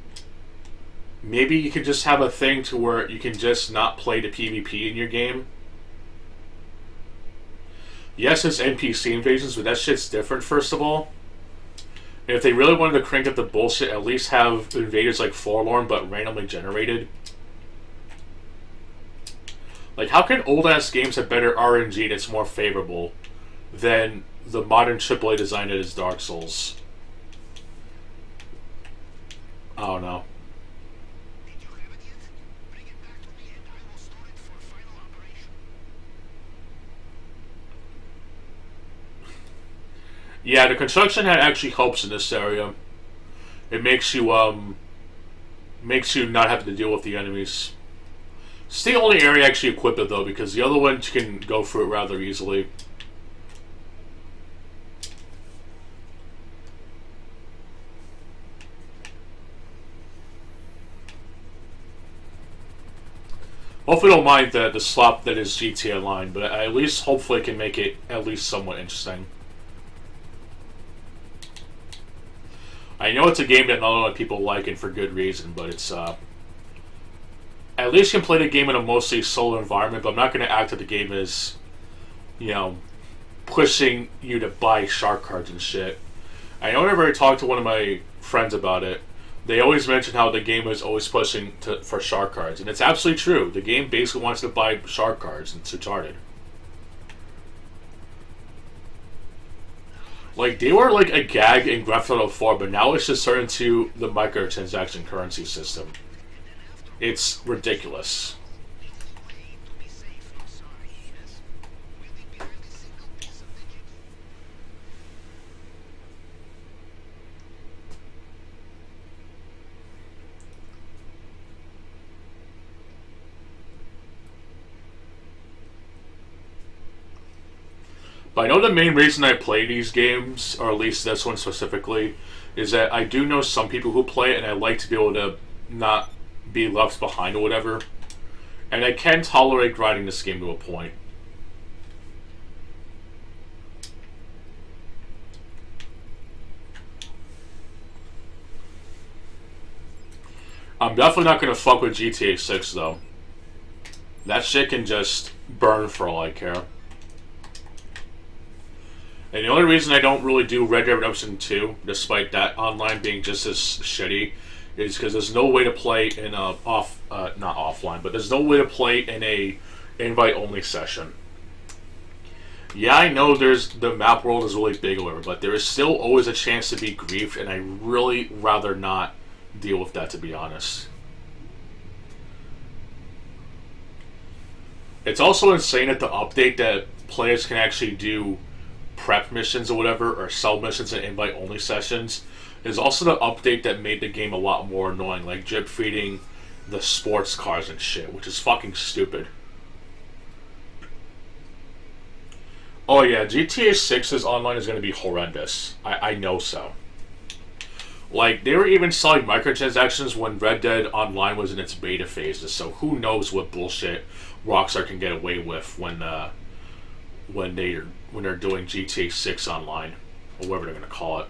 maybe you could just have a thing to where you can just not play the PvP in your game. Yes, it's NPC invasions, but that shit's different, first of all. And if they really wanted to crank up the bullshit, at least have invaders like Forlorn, but randomly generated. Like, how can old-ass games have better RNG that's more favorable than the modern AAA design that is Dark Souls? I don't know. Yeah, the construction hat actually helps in this area. It makes you not have to deal with the enemies. It's the only area actually equipped it though, because the other ones can go through it rather easily. Hopefully don't mind the slop that is GTA Online, but at least hopefully it can make it at least somewhat interesting. I know it's a game that not a lot of people like, and for good reason, but it's at least you can play the game in a mostly solo environment, but I'm not going to act that the game is, you know, pushing you to buy shark cards and shit. I know whenever I talk to one of my friends about it, they always mention how the game is always pushing for shark cards, and it's absolutely true. The game basically wants to buy shark cards, and it's retarded. Like, they were like a gag in Grand Theft Auto 4, but now it's just turned into the microtransaction currency system. It's ridiculous. But I know the main reason I play these games, or at least this one specifically, is that I do know some people who play it, and I like to be able to not be left behind or whatever. And I can tolerate grinding this game to a point. I'm definitely not gonna fuck with GTA 6 though. That shit can just burn for all I care. And the only reason I don't really do Red Dead Redemption 2, despite that online being just as shitty, is because there's no way to play in a not offline, but there's no way to play in a invite-only session. Yeah, I know the map world is really big or whatever, but there is still always a chance to be griefed, and I really rather not deal with that, to be honest. It's also insane at the update that players can actually do prep missions or whatever, or sell missions in invite-only sessions. There's also the update that made the game a lot more annoying, like drip feeding the sports cars and shit, which is fucking stupid. Oh yeah, GTA 6's online is going to be horrendous. I know so. Like, they were even selling microtransactions when Red Dead Online was in its beta phases, so who knows what bullshit Rockstar can get away with when they're doing GTA 6 Online, or whatever they're going to call it.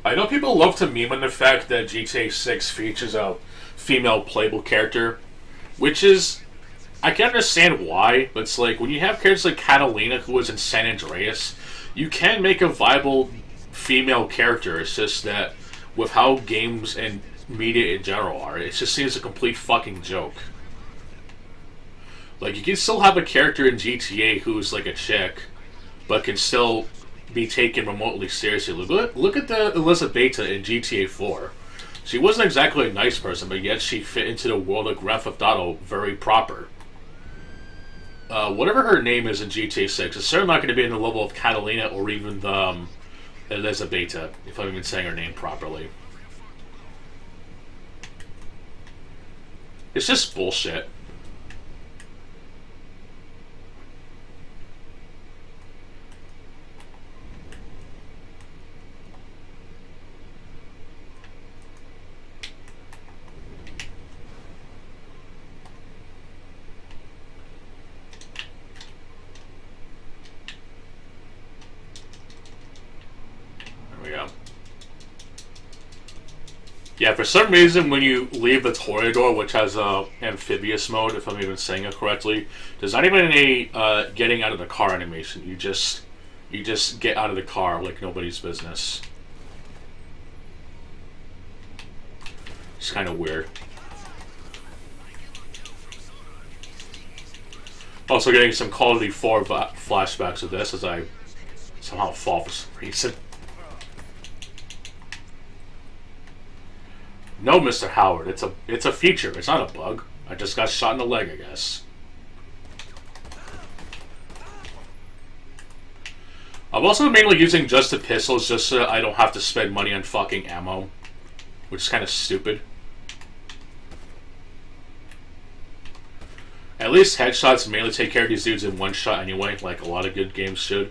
I know people love to meme on the fact that GTA 6 features a female playable character, which is, I can understand why, but it's like, when you have characters like Catalina, who was in San Andreas, you can make a viable female character. It's just that, with how games and media in general are, it just seems a complete fucking joke. Like, you can still have a character in GTA who's like a chick, but can still be taken remotely seriously. Look at the Elizabeta in GTA 4. She wasn't exactly a nice person, but yet she fit into the world of Grand Theft Auto very proper. Whatever her name is in GTA 6, it's certainly not going to be in the level of Catalina or even the Elizabeta, if I'm even saying her name properly. It's just bullshit. Yeah, for some reason, when you leave the Toreador, which has a amphibious mode, if I'm even saying it correctly, there's not even any getting out of the car animation. You just get out of the car like nobody's business. It's kind of weird. Also getting some Call of Duty 4 flashbacks of this as I somehow fall for some reason. No, Mr. Howard, it's a feature. It's not a bug. I just got shot in the leg, I guess. I'm also mainly using just the pistols just so that I don't have to spend money on fucking ammo, which is kind of stupid. At least headshots mainly take care of these dudes in one shot anyway, like a lot of good games should.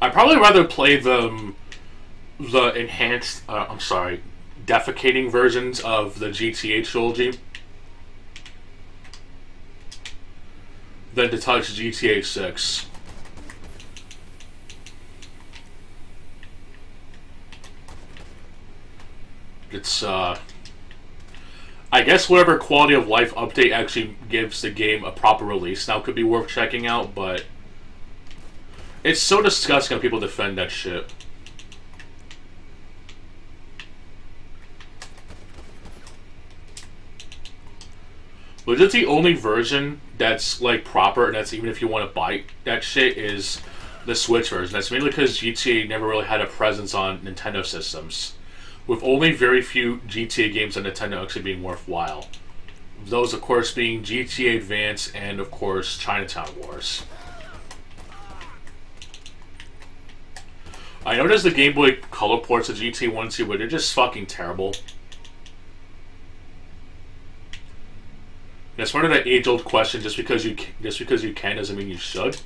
I'd probably rather play the enhanced, defecating versions of the GTA trilogy than to touch GTA 6. It's, I guess whatever quality of life update actually gives the game a proper release now could be worth checking out, but it's so disgusting how people defend that shit. Legit, the only version that's like proper, and that's even if you want to buy that shit, is the Switch version. That's mainly because GTA never really had a presence on Nintendo systems, with only very few GTA games on Nintendo actually being worthwhile. Those, of course, being GTA Advance and, of course, Chinatown Wars. I noticed the Game Boy Color ports of GTA 1 and 2, but they're just fucking terrible. It's part of that age-old question: just because you can doesn't mean you should.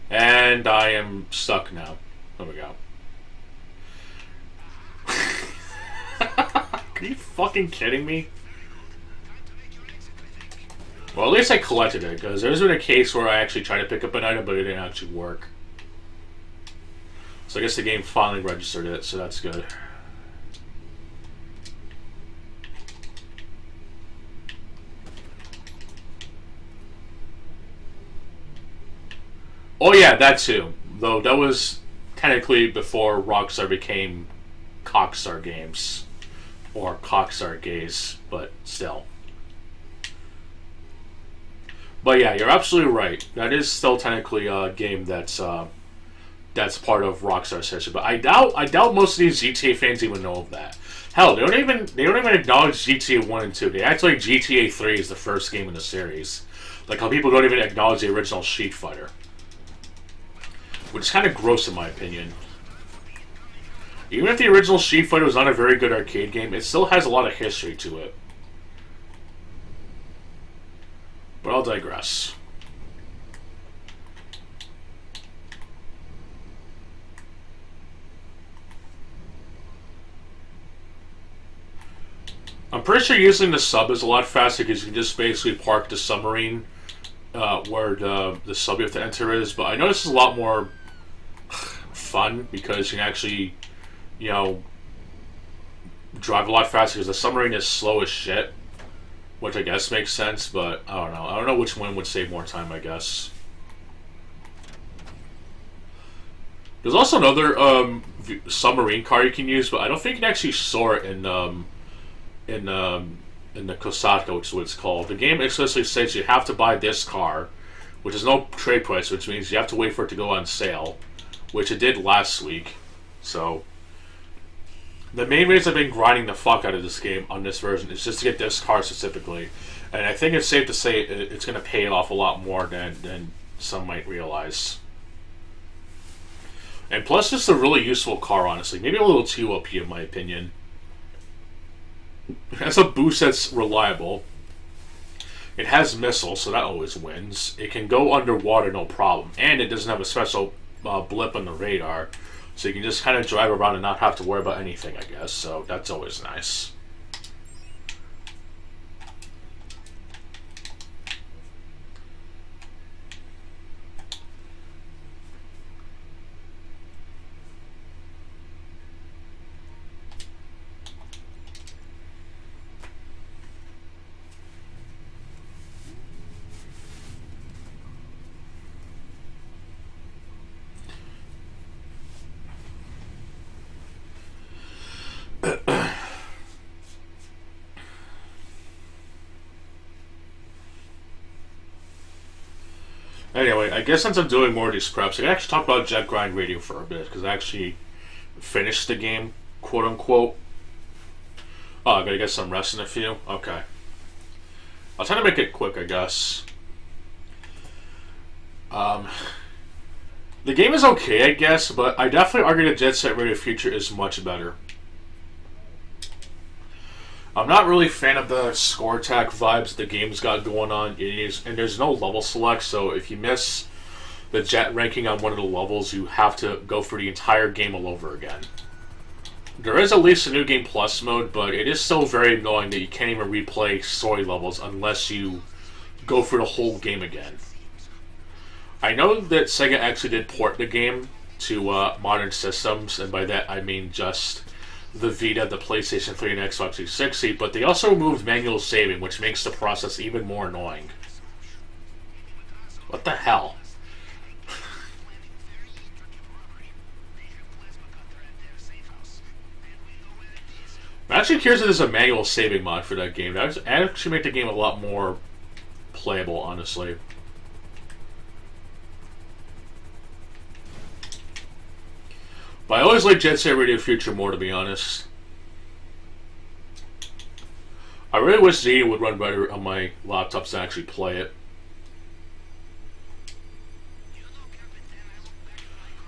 And I am stuck now. There we go. Are you fucking kidding me? Well, at least I collected it, because there's been a case where I actually tried to pick up an item, but it didn't actually work. So I guess the game finally registered it, so that's good. Oh yeah, that too. Though that was technically before Rockstar became Cockstar Games. Or Cockstar Gaze, but still. But yeah, you're absolutely right. That is still technically a game that's part of Rockstar's history. But I doubt most of these GTA fans even know of that. Hell, they don't even acknowledge GTA 1 and 2. They act like GTA 3 is the first game in the series. Like how people don't even acknowledge the original Street Fighter. Which is kind of gross in my opinion. Even if the original Street Fighter was not a very good arcade game, it still has a lot of history to it. But I'll digress. I'm pretty sure using the sub is a lot faster because you can just basically park the submarine where the sub you have to enter is. But I know this is a lot more fun because you can actually, you know, drive a lot faster because the submarine is slow as shit, which I guess makes sense, but I don't know. I don't know which one would save more time, I guess. There's also another submarine car you can use, but I don't think you can actually store it in the Kosaka, which is what it's called. The game explicitly states you have to buy this car, which is no trade price, which means you have to wait for it to go on sale, which it did last week. So the main reason I've been grinding the fuck out of this game on this version is just to get this car specifically. And I think it's safe to say it's going to pay it off a lot more than some might realize. And plus, it's a really useful car, honestly. Maybe a little too OP, in my opinion. It has a boost that's reliable. It has missiles, so that always wins. It can go underwater, no problem. And it doesn't have a special blip on the radar. So you can just kind of drive around and not have to worry about anything, I guess. So that's always nice. Anyway, I guess since I'm doing more of these preps, I can actually talk about Jet Grind Radio for a bit, because I actually finished the game, quote unquote. Oh, I gotta get some rest in a few? Okay. I'll try to make it quick, I guess. The game is okay, I guess, but I definitely argue that Jet Set Radio Future is much better. I'm not really a fan of the score attack vibes the game's got going on. And there's no level select, so if you miss the jet ranking on one of the levels, you have to go through the entire game all over again. There is at least a New Game Plus mode, but it is still very annoying that you can't even replay story levels unless you go through the whole game again. I know that Sega actually did port the game to modern systems, and by that I mean just the Vita, the PlayStation 3, and Xbox 360, but they also removed manual saving, which makes the process even more annoying. What the hell? I'm actually curious if there's a manual saving mod for that game. That would actually make the game a lot more playable, honestly. But I always like Jet Set Radio Future more, to be honest. I really wish Zeta would run better on my laptops to actually play it.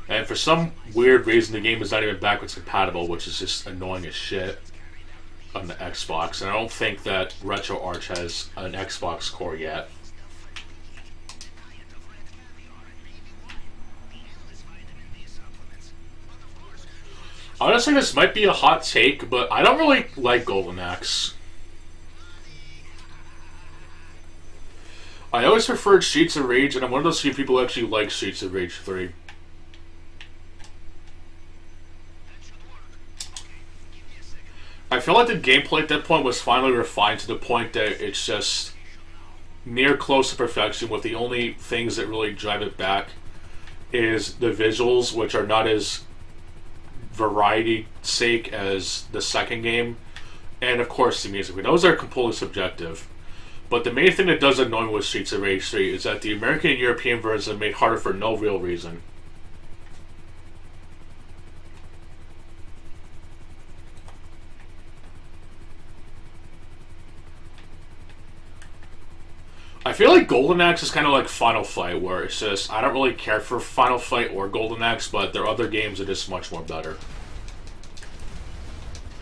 And for some weird reason, the game is not even backwards compatible, which is just annoying as shit. on the Xbox, and I don't think that RetroArch has an Xbox core yet. Honestly, this might be a hot take, but I don't really like Golden Axe. I always preferred Streets of Rage, and I'm one of those few people who actually like Streets of Rage 3. I feel like the gameplay at that point was finally refined to the point that it's just near close to perfection, with the only things that really drive it back is the visuals, which are not as variety sake as the second game, and of course the music. Those are completely subjective. But the main thing that does annoy me with Streets of Rage 3 is that the American and European versions are made harder for no real reason. I feel like Golden Axe is kind of like Final Fight, where it's just, I don't really care for Final Fight or Golden Axe, but there are other games that are just much more better.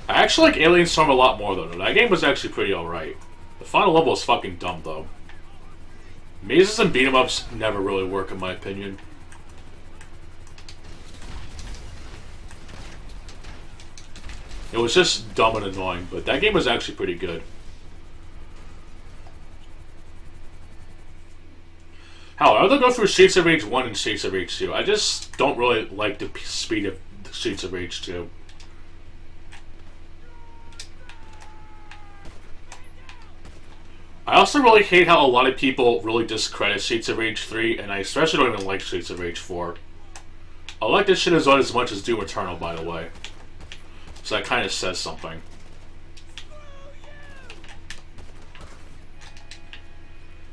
I actually like Alien Storm a lot more, though. That game was actually pretty alright. The final level is fucking dumb, though. Mazes and beat-em-ups never really work, in my opinion. It was just dumb and annoying, but that game was actually pretty good. Hell, I'd rather go through Streets of Rage 1 and Streets of Rage 2. I just don't really like the speed of Streets of Rage 2. I also really hate how a lot of people really discredit Streets of Rage 3, and I especially don't even like Streets of Rage 4. I like this shit as much as Doom Eternal, by the way. So that kind of says something.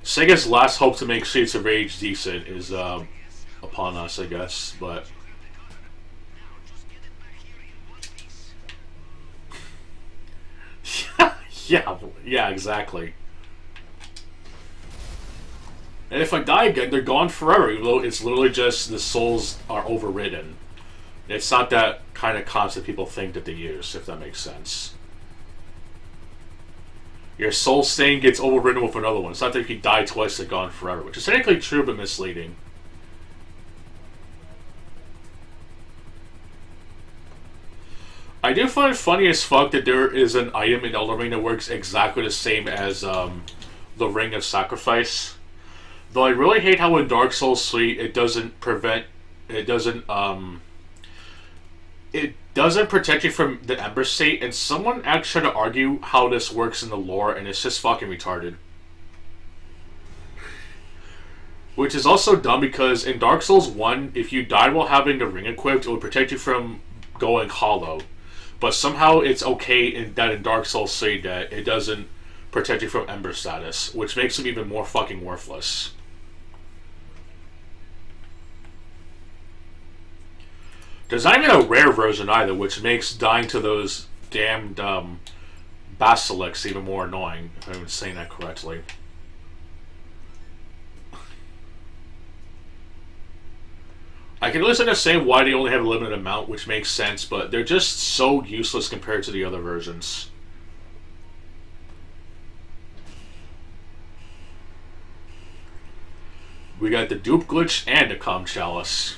Sega's last hope to make Streets of Rage decent is upon us, I guess, but... yeah, exactly. And if I die again, they're gone forever, even though it's literally just the souls are overridden. It's not that kind of concept people think that they use, if that makes sense. Your soul stain gets overridden with another one. It's not that if you die twice, they're gone forever, which is technically true but misleading. I do find it funny as fuck that there is an item in Elden Ring that works exactly the same as the Ring of Sacrifice. Though I really hate how in Dark Souls 3 it doesn't protect you from the Ember State, and someone actually tried to argue how this works in the lore, and it's just fucking retarded. Which is also dumb because in Dark Souls 1, if you died while having the ring equipped, it would protect you from going hollow. But somehow it's okay in Dark Souls 3 that it doesn't protect you from Ember status, which makes them even more fucking worthless. There's not even a rare version either, which makes dying to those damned basilisks even more annoying, if I'm saying that correctly. I can at least understand why they only have a limited amount, which makes sense, but they're just so useless compared to the other versions. We got the dupe glitch and the calm chalice.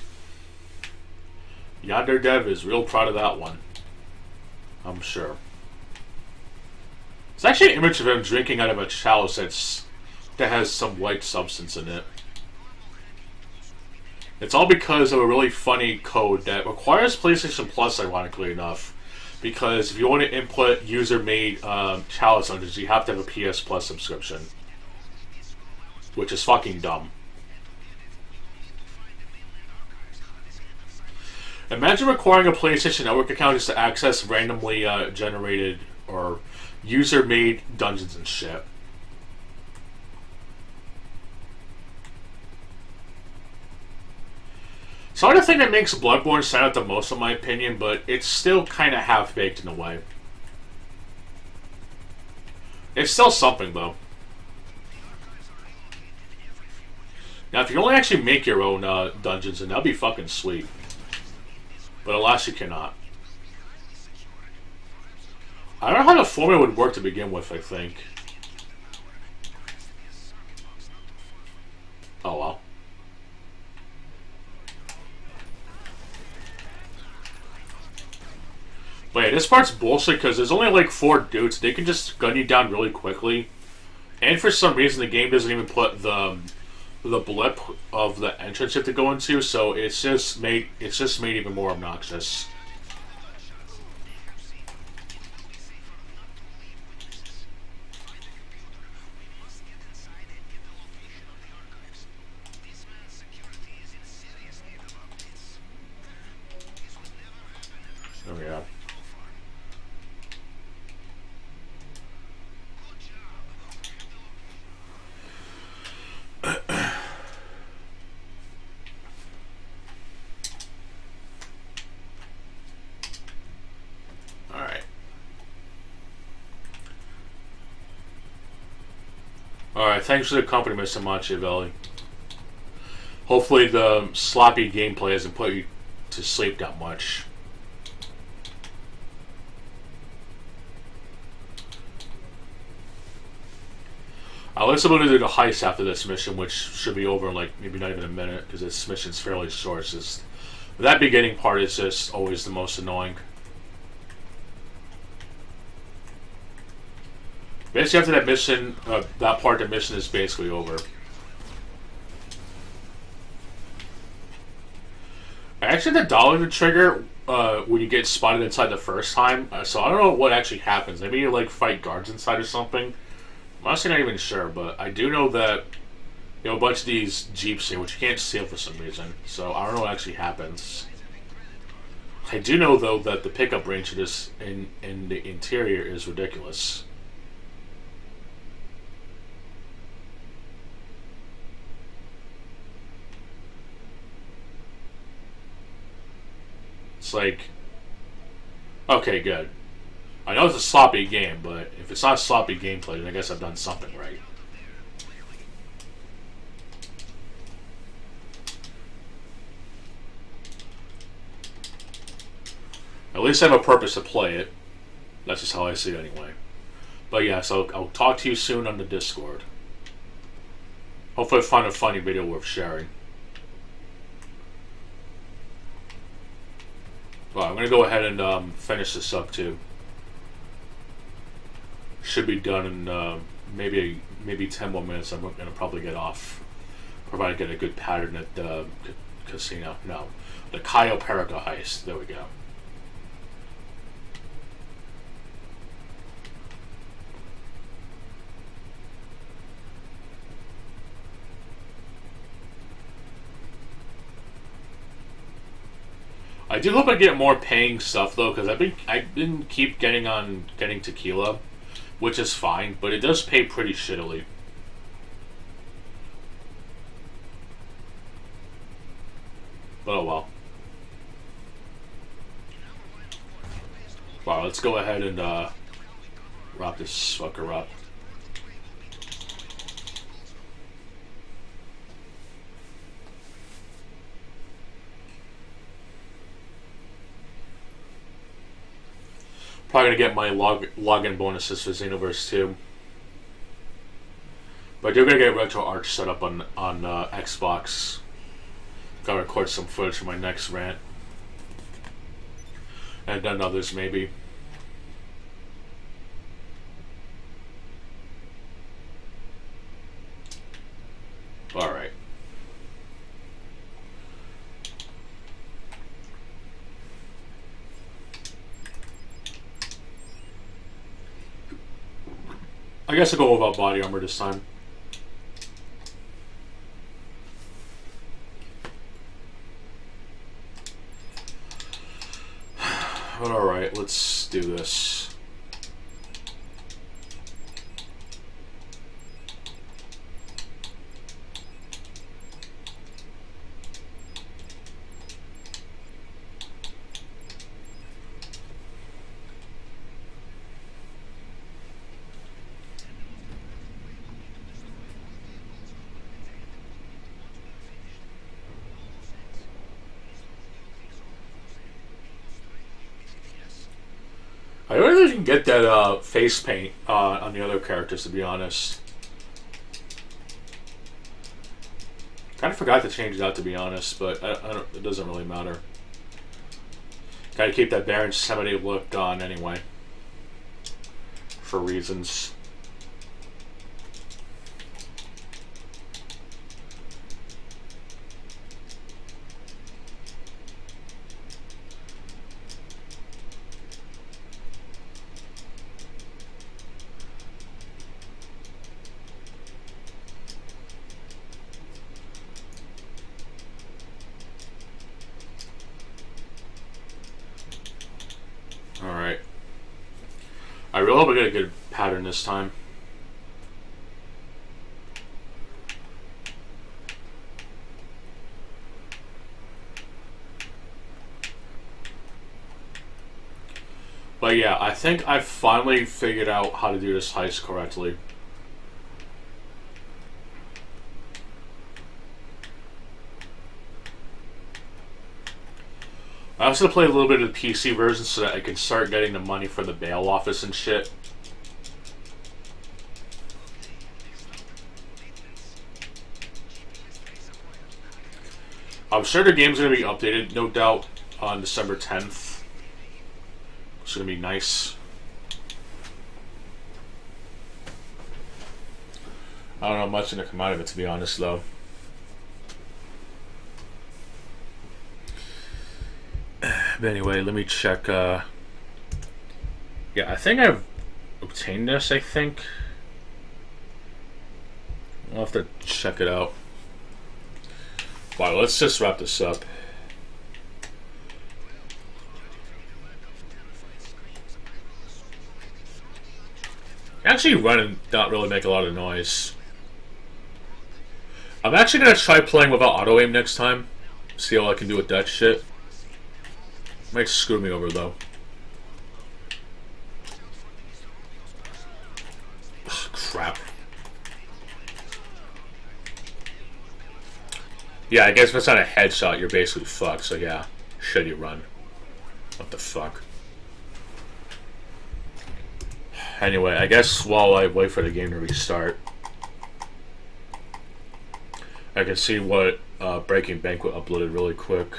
Yonder Dev is real proud of that one. I'm sure. It's actually an image of him drinking out of a chalice that has some white substance in it. It's all because of a really funny code that requires PlayStation Plus, ironically enough. Because if you want to input user-made chalice dungeons, you have to have a PS Plus subscription. Which is fucking dumb. Imagine requiring a PlayStation Network account just to access randomly generated or user-made dungeons and shit. So the thing that makes Bloodborne stand out the most, in my opinion, but it's still kind of half-baked in a way. It's still something, though. Now, if you only actually make your own dungeons, then that'd be fucking sweet. But alas, you cannot. I don't know how the formula would work to begin with, I think. Oh well. Wait, this part's bullshit because there's only like 4 dudes. They can just gun you down really quickly. And for some reason, the game doesn't even put the blip of the entrance you have to go into, so it's just made even more obnoxious. There we go. Alright, thanks for the company, Mr. Machiavelli. Hopefully the sloppy gameplay hasn't put you to sleep that much. At least I'm going to do the heist after this mission, which should be over in like maybe not even a minute, because this mission's fairly short. It's just, that beginning part is just always the most annoying. Basically after that mission, that part of the mission is basically over. I actually had to dollar the trigger when you get spotted inside the first time, so I don't know what actually happens. Maybe you like fight guards inside or something. I'm honestly not even sure, but I do know that you know a bunch of these jeeps here, which you can't steal for some reason. So I don't know what actually happens. I do know though that the pickup range of this in the interior is ridiculous. It's like, okay, good. I know it's a sloppy game, but if it's not sloppy gameplay, then I guess I've done something right. At least I have a purpose to play it. That's just how I see it anyway. But yeah, so I'll talk to you soon on the Discord. Hopefully I find a funny video worth sharing. Well, I'm going to go ahead and finish this up too. Should be done in maybe 10 more minutes. I'm going to probably get off, provided I get a good pattern at the casino. No, the Cayo Perico heist. There we go. I do hope I get more paying stuff though, because I've been keep getting tequila, which is fine, but it does pay pretty shittily. But oh well. Wow, let's go ahead and wrap this fucker up. Probably gonna get my login bonuses for Xenoverse 2. But I do gotta get RetroArch set up on Xbox. Gotta record some footage for my next rant. And then others maybe. Alright. I guess I'll go without body armor this time. But alright, let's do this. I don't can get that face paint on the other characters, to be honest. Kind of forgot to change that, to be honest, but it doesn't really matter. Gotta keep that Baron 70 look on anyway. For reasons. Alright. I really hope I get a good pattern this time. But yeah, I think I finally figured out how to do this heist correctly. I also play a little bit of the PC version so that I can start getting the money for the bail office and shit. I'm sure the game's going to be updated, no doubt, on December 10th. It's going to be nice. I don't know much going to come out of it, to be honest, though. But anyway, let me check. Yeah, I think I've obtained this, I think. I'll have to check it out. Wow, let's just wrap this up. Actually run and not really make a lot of noise. I'm actually going to try playing without auto-aim next time. See how I can do with that shit. Might screw me over, though. Ugh, crap. Yeah, I guess if it's not a headshot, you're basically fucked, so yeah. Should you run? What the fuck? Anyway, I guess while I wait for the game to restart, I can see what Breaking Banquet uploaded really quick.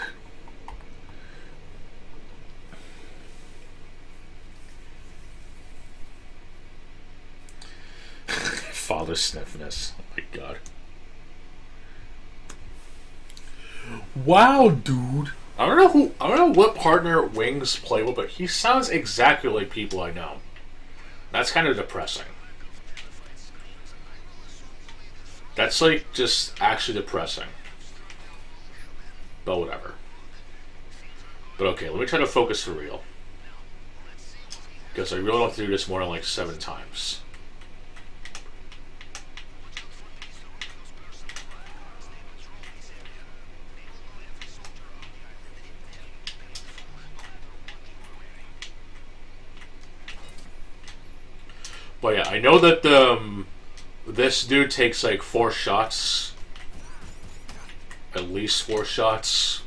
Father Sniffness. Oh my god. Wow, dude. I don't know what partner Wings play with, but he sounds exactly like people I know. That's kind of depressing. That's like just actually depressing. But whatever. But okay, let me try to focus for real. Because I really don't have to do this more than like 7 times. But yeah, I know that this dude takes like 4 shots. At least 4 shots.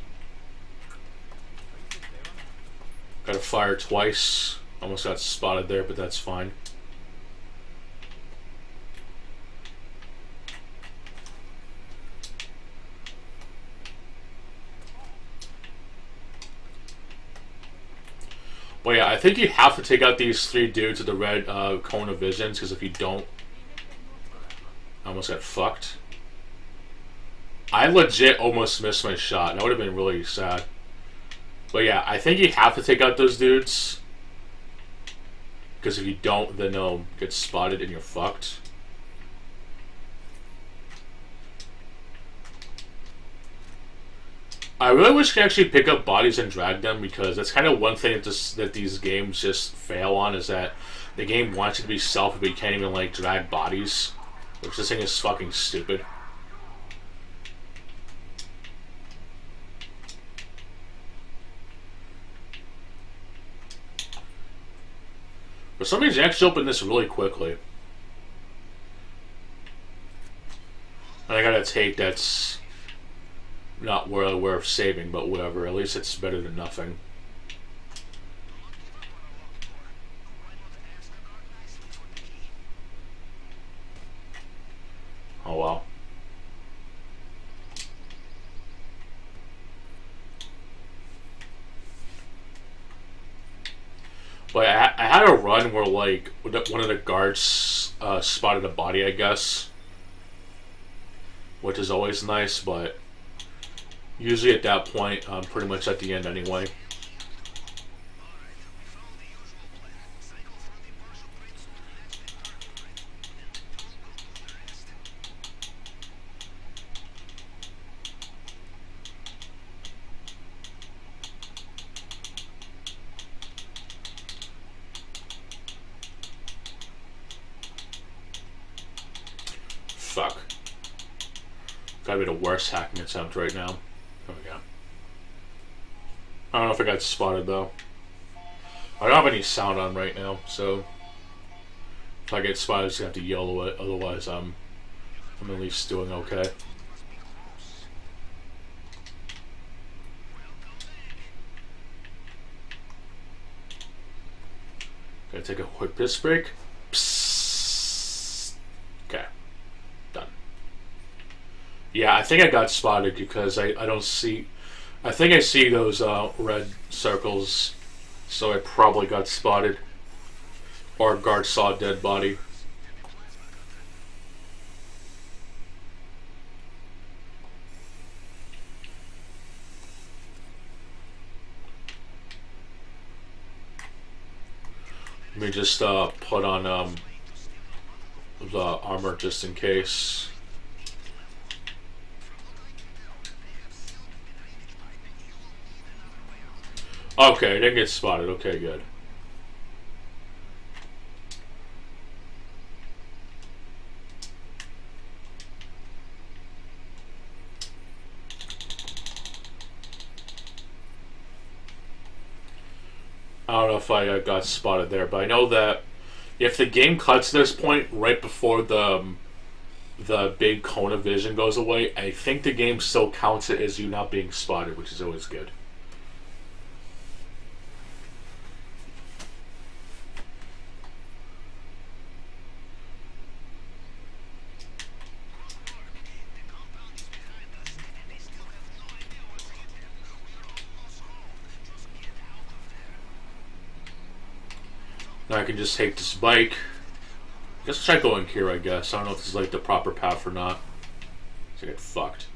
Gotta fire twice. Almost got spotted there, but that's fine. Well, yeah, I think you have to take out these 3 dudes with the red cone of visions, because if you don't, I almost got fucked. I legit almost missed my shot. That would have been really sad. But yeah, I think you have to take out those dudes, because if you don't, then they'll get spotted and you're fucked. I really wish you could actually pick up bodies and drag them, because that's kind of one thing that these games just fail on, is that the game wants you to be stealthy, but you can't even like drag bodies, which this thing is fucking stupid. For some reason, you actually open this really quickly. And I got a take that's not worth saving, but whatever. At least it's better than nothing. Like I had a run where like one of the guards spotted a body, I guess, which is always nice. But usually at that point, I'm pretty much at the end anyway. Fuck. Gotta be the worst hacking attempt right now. There we go. I don't know if I got spotted though. I don't have any sound on right now, so if I get spotted, I just have to yell it. Otherwise, I'm at least doing okay. Gotta take a quick piss break. Psst. Okay. Done. Yeah, I think I got spotted because I don't see... I think I see those red circles, so I probably got spotted. Or a guard saw a dead body. Let me just put on the armor just in case. Okay, I didn't get spotted. Okay, good. I don't know if I got spotted there, but I know that if the game cuts this point right before the big cone of vision goes away, I think the game still counts it as you not being spotted, which is always good. Now I can just take this bike. Just try going here, I guess. I don't know if this is like the proper path or not. So I get fucked.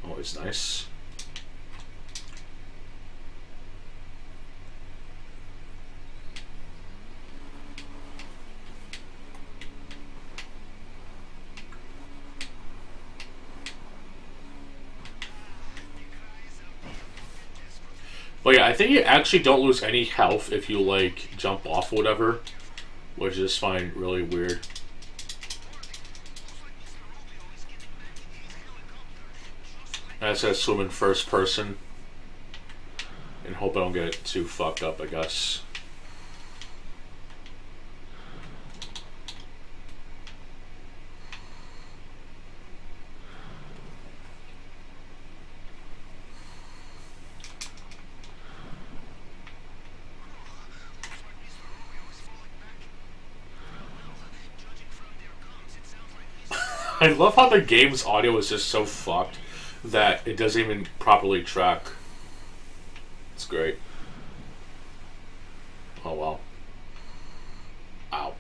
Always nice. But yeah, I think you actually don't lose any health if you like jump off or whatever, which I just find really weird. I just gotta swim in first person and hope I don't get too fucked up, I guess. I love how the game's audio is just so fucked that it doesn't even properly track. It's great. Oh well. Ow.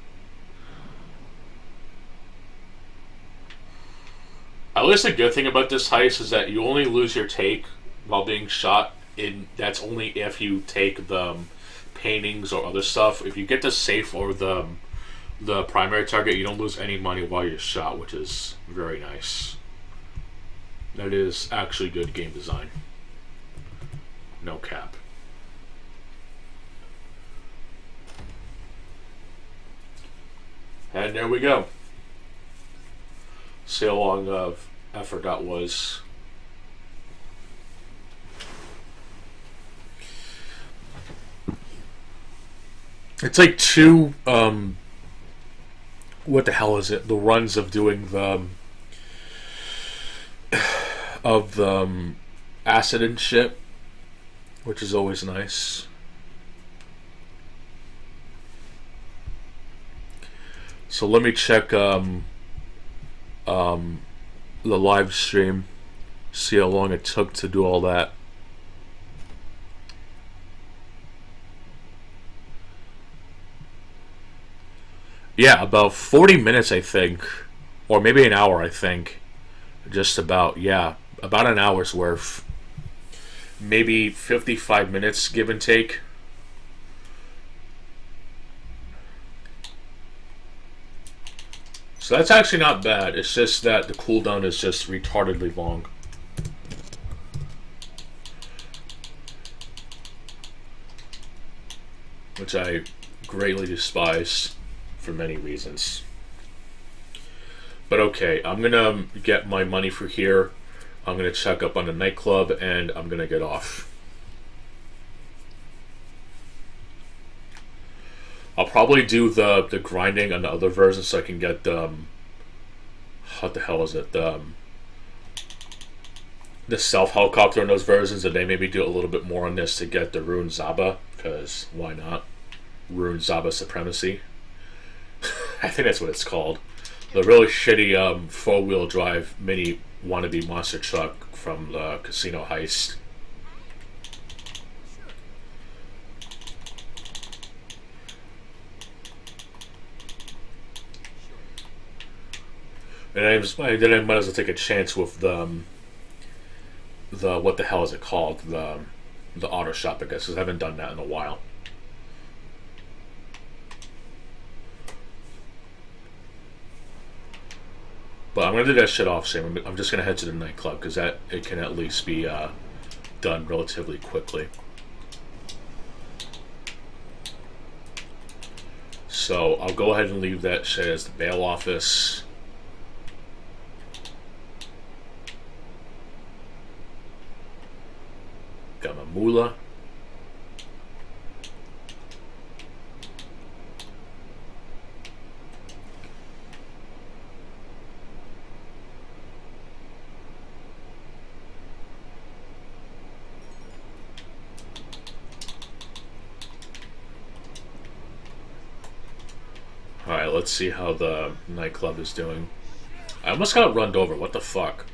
At least the good thing about this heist is that you only lose your take while being shot. That's only if you take the paintings or other stuff. If you get the safe or the primary target, you don't lose any money while you're shot, which is very nice. That is actually good game design. No cap. And there we go. See how long of effort that was. It's like two what the hell is it? The runs of doing the acid and shit, which is always nice. So let me check the live stream, see how long it took to do all that. Yeah, about 40 minutes, I think. Or maybe an hour, I think. Just about, yeah. About an hour's worth. Maybe 55 minutes, give and take. So that's actually not bad. It's just that the cooldown is just retardedly long. Which I greatly despise for many reasons. But okay, I'm gonna get my money for here. I'm gonna check up on the nightclub and I'm gonna get off. I'll probably do the grinding on the other version so I can get what the hell is it? The self helicopter in those versions, and they maybe do a little bit more on this to get the Rune Zaba, because why not? Rune Zaba Supremacy. I think that's what it's called. The really shitty 4-wheel drive mini wannabe monster truck from the Casino Heist. And then I might as well take a chance with the what the hell is it called? The auto shop, I guess, because I haven't done that in a while. But I'm gonna do that shit off soon. I'm just gonna head to the nightclub because it can at least be done relatively quickly. So I'll go ahead and leave that shit as the bail office. Got my moolah. Alright, let's see how the nightclub is doing. I almost got runned over. What the fuck?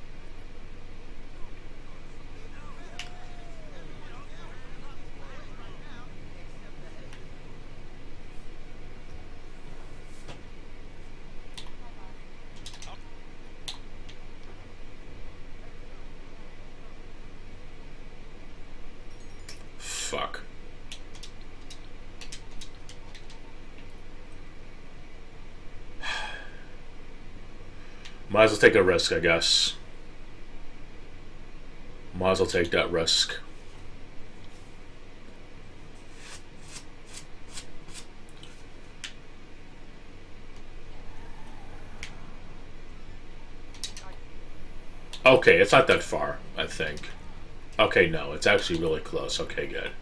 Fuck. Might as well take a risk, I guess. Might as well take that risk. Okay, it's not that far, I think. Okay, no, it's actually really close. Okay, good.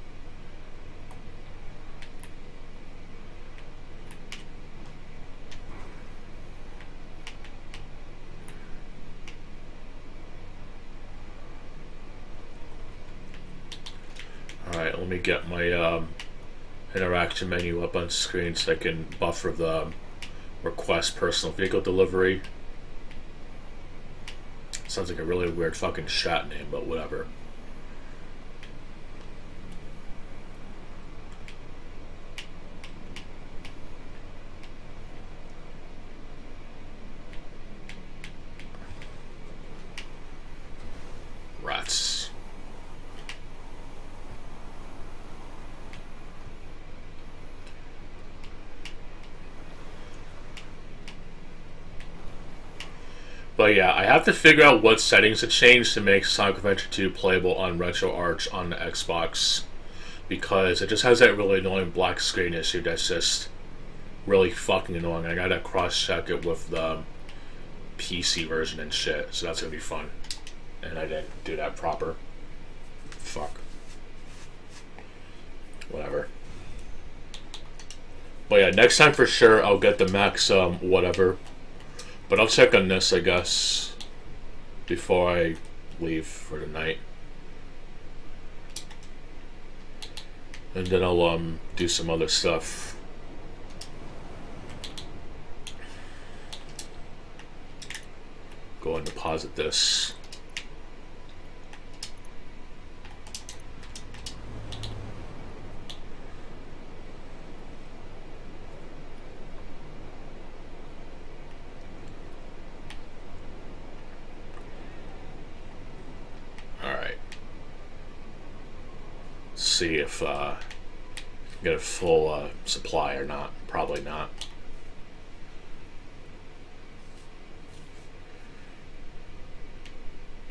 Alright, let me get my interaction menu up on screen so I can buffer the request personal vehicle delivery. Sounds like a really weird fucking chat name, but whatever. Rats. But yeah, I have to figure out what settings to change to make Sonic Adventure 2 playable on RetroArch on the Xbox. Because it just has that really annoying black screen issue that's just really fucking annoying. I gotta cross-check it with the PC version and shit, so that's gonna be fun. And I didn't do that proper. Fuck. Whatever. But yeah, next time for sure I'll get the max whatever. But I'll check on this, I guess, before I leave for the night. And then I'll do some other stuff. Go and deposit this. see if get a full supply or not. Probably not.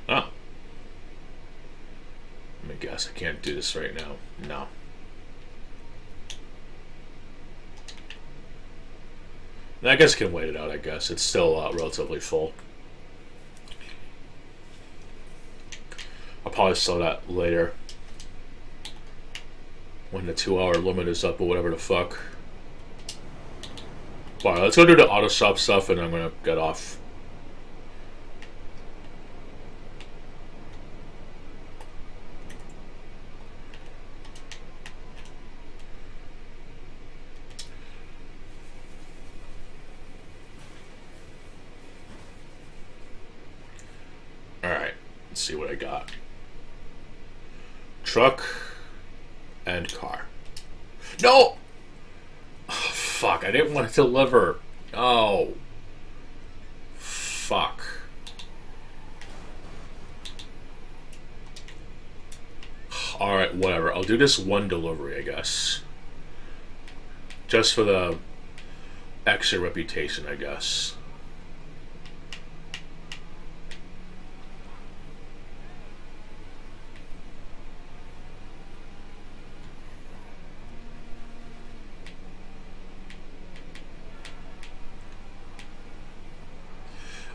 Oh. Let me guess. I can't do this right now. No. I guess I can wait it out, I guess. It's still relatively full. I'll probably sell that later. When the 2-hour limit is up or whatever the fuck. Alright, let's go do the auto shop stuff and I'm gonna get off. Alright, let's see what I got. Truck and car. No! Oh, fuck, I didn't want to deliver. Oh. Fuck. Alright, whatever. I'll do this one delivery, I guess. Just for the extra reputation, I guess.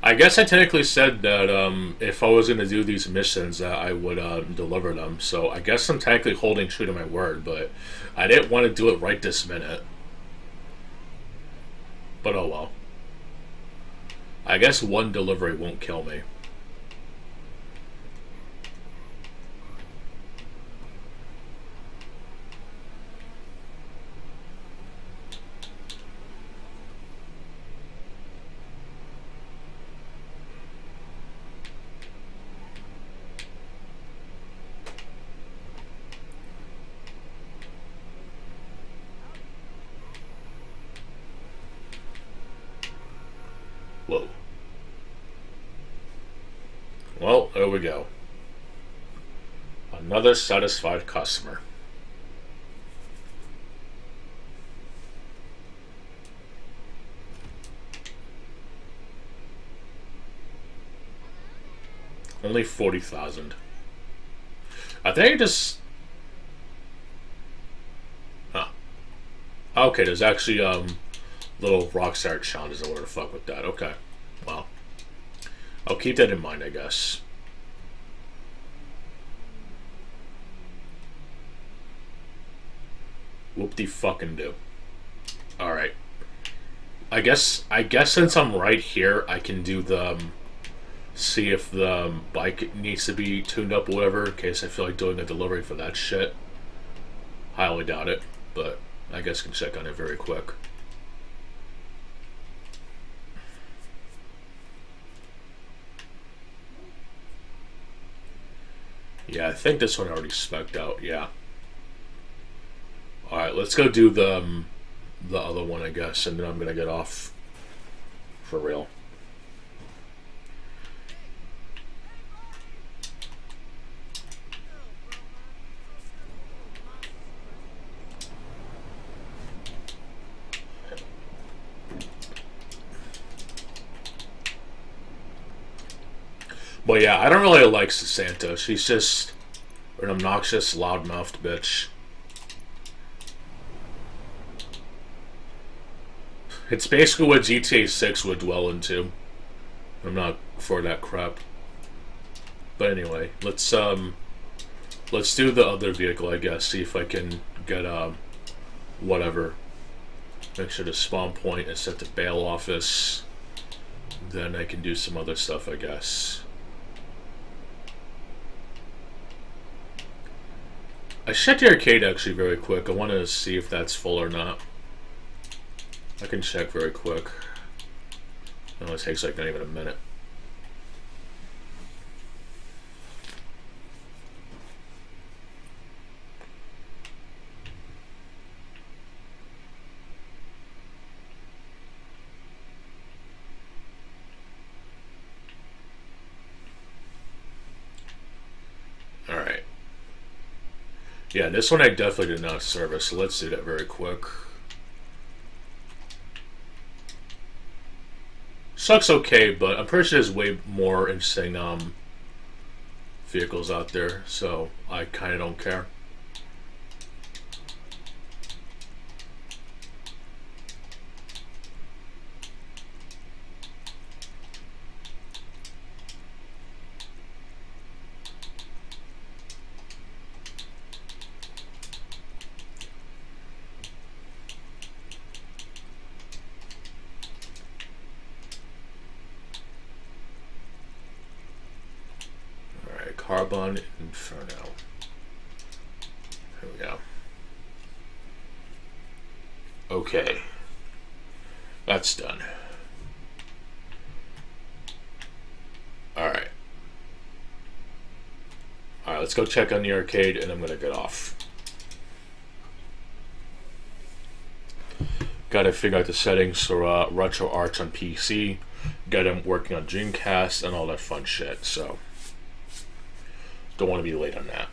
I guess I technically said that if I was going to do these missions, I would deliver them. So I guess I'm technically holding true to my word, but I didn't want to do it right this minute. But oh well. I guess one delivery won't kill me. Whoa. Well, there we go. Another satisfied customer. Only 40,000. I think I just... Huh. Okay, there's actually, little Rockstar challenges. I want to fuck with that. Okay. Well. I'll keep that in mind, I guess. Whoop-de-fucking-do. Alright. I guess since I'm right here, I can do the... see if the bike needs to be tuned up or whatever, in case I feel like doing a delivery for that shit. Highly doubt it, but I guess I can check on it very quick. Yeah, I think this one already spec'd out, yeah. Alright, let's go do the other one, I guess, and then I'm gonna get off for real. But yeah, I don't really like Santa. She's just an obnoxious, loudmouthed bitch. It's basically what GTA 6 would dwell into. I'm not for that crap. But anyway, let's do the other vehicle, I guess. See if I can get whatever. Make sure the spawn point is set to bail office. Then I can do some other stuff, I guess. I checked the arcade actually very quick. I want to see if that's full or not. I can check very quick. No, it takes like not even a minute. Yeah, this one I definitely did not service, so let's do that very quick. Sucks okay, but I'm pretty sure there's way more interesting vehicles out there, so I kind of don't care. Carbon Inferno. Here we go. Okay. That's done. Alright. Alright, let's go check on the arcade and I'm gonna get off. Gotta figure out the settings for Retro Arts on PC. Got them working on Dreamcast and all that fun shit, so don't want to be late on that.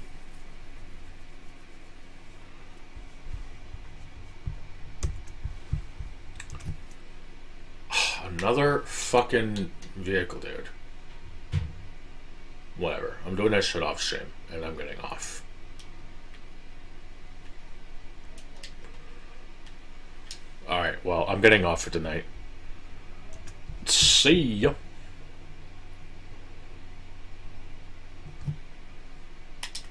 Another fucking vehicle, dude. Whatever. I'm doing that shit off stream, and I'm getting off. Alright, well, I'm getting off for tonight. See ya.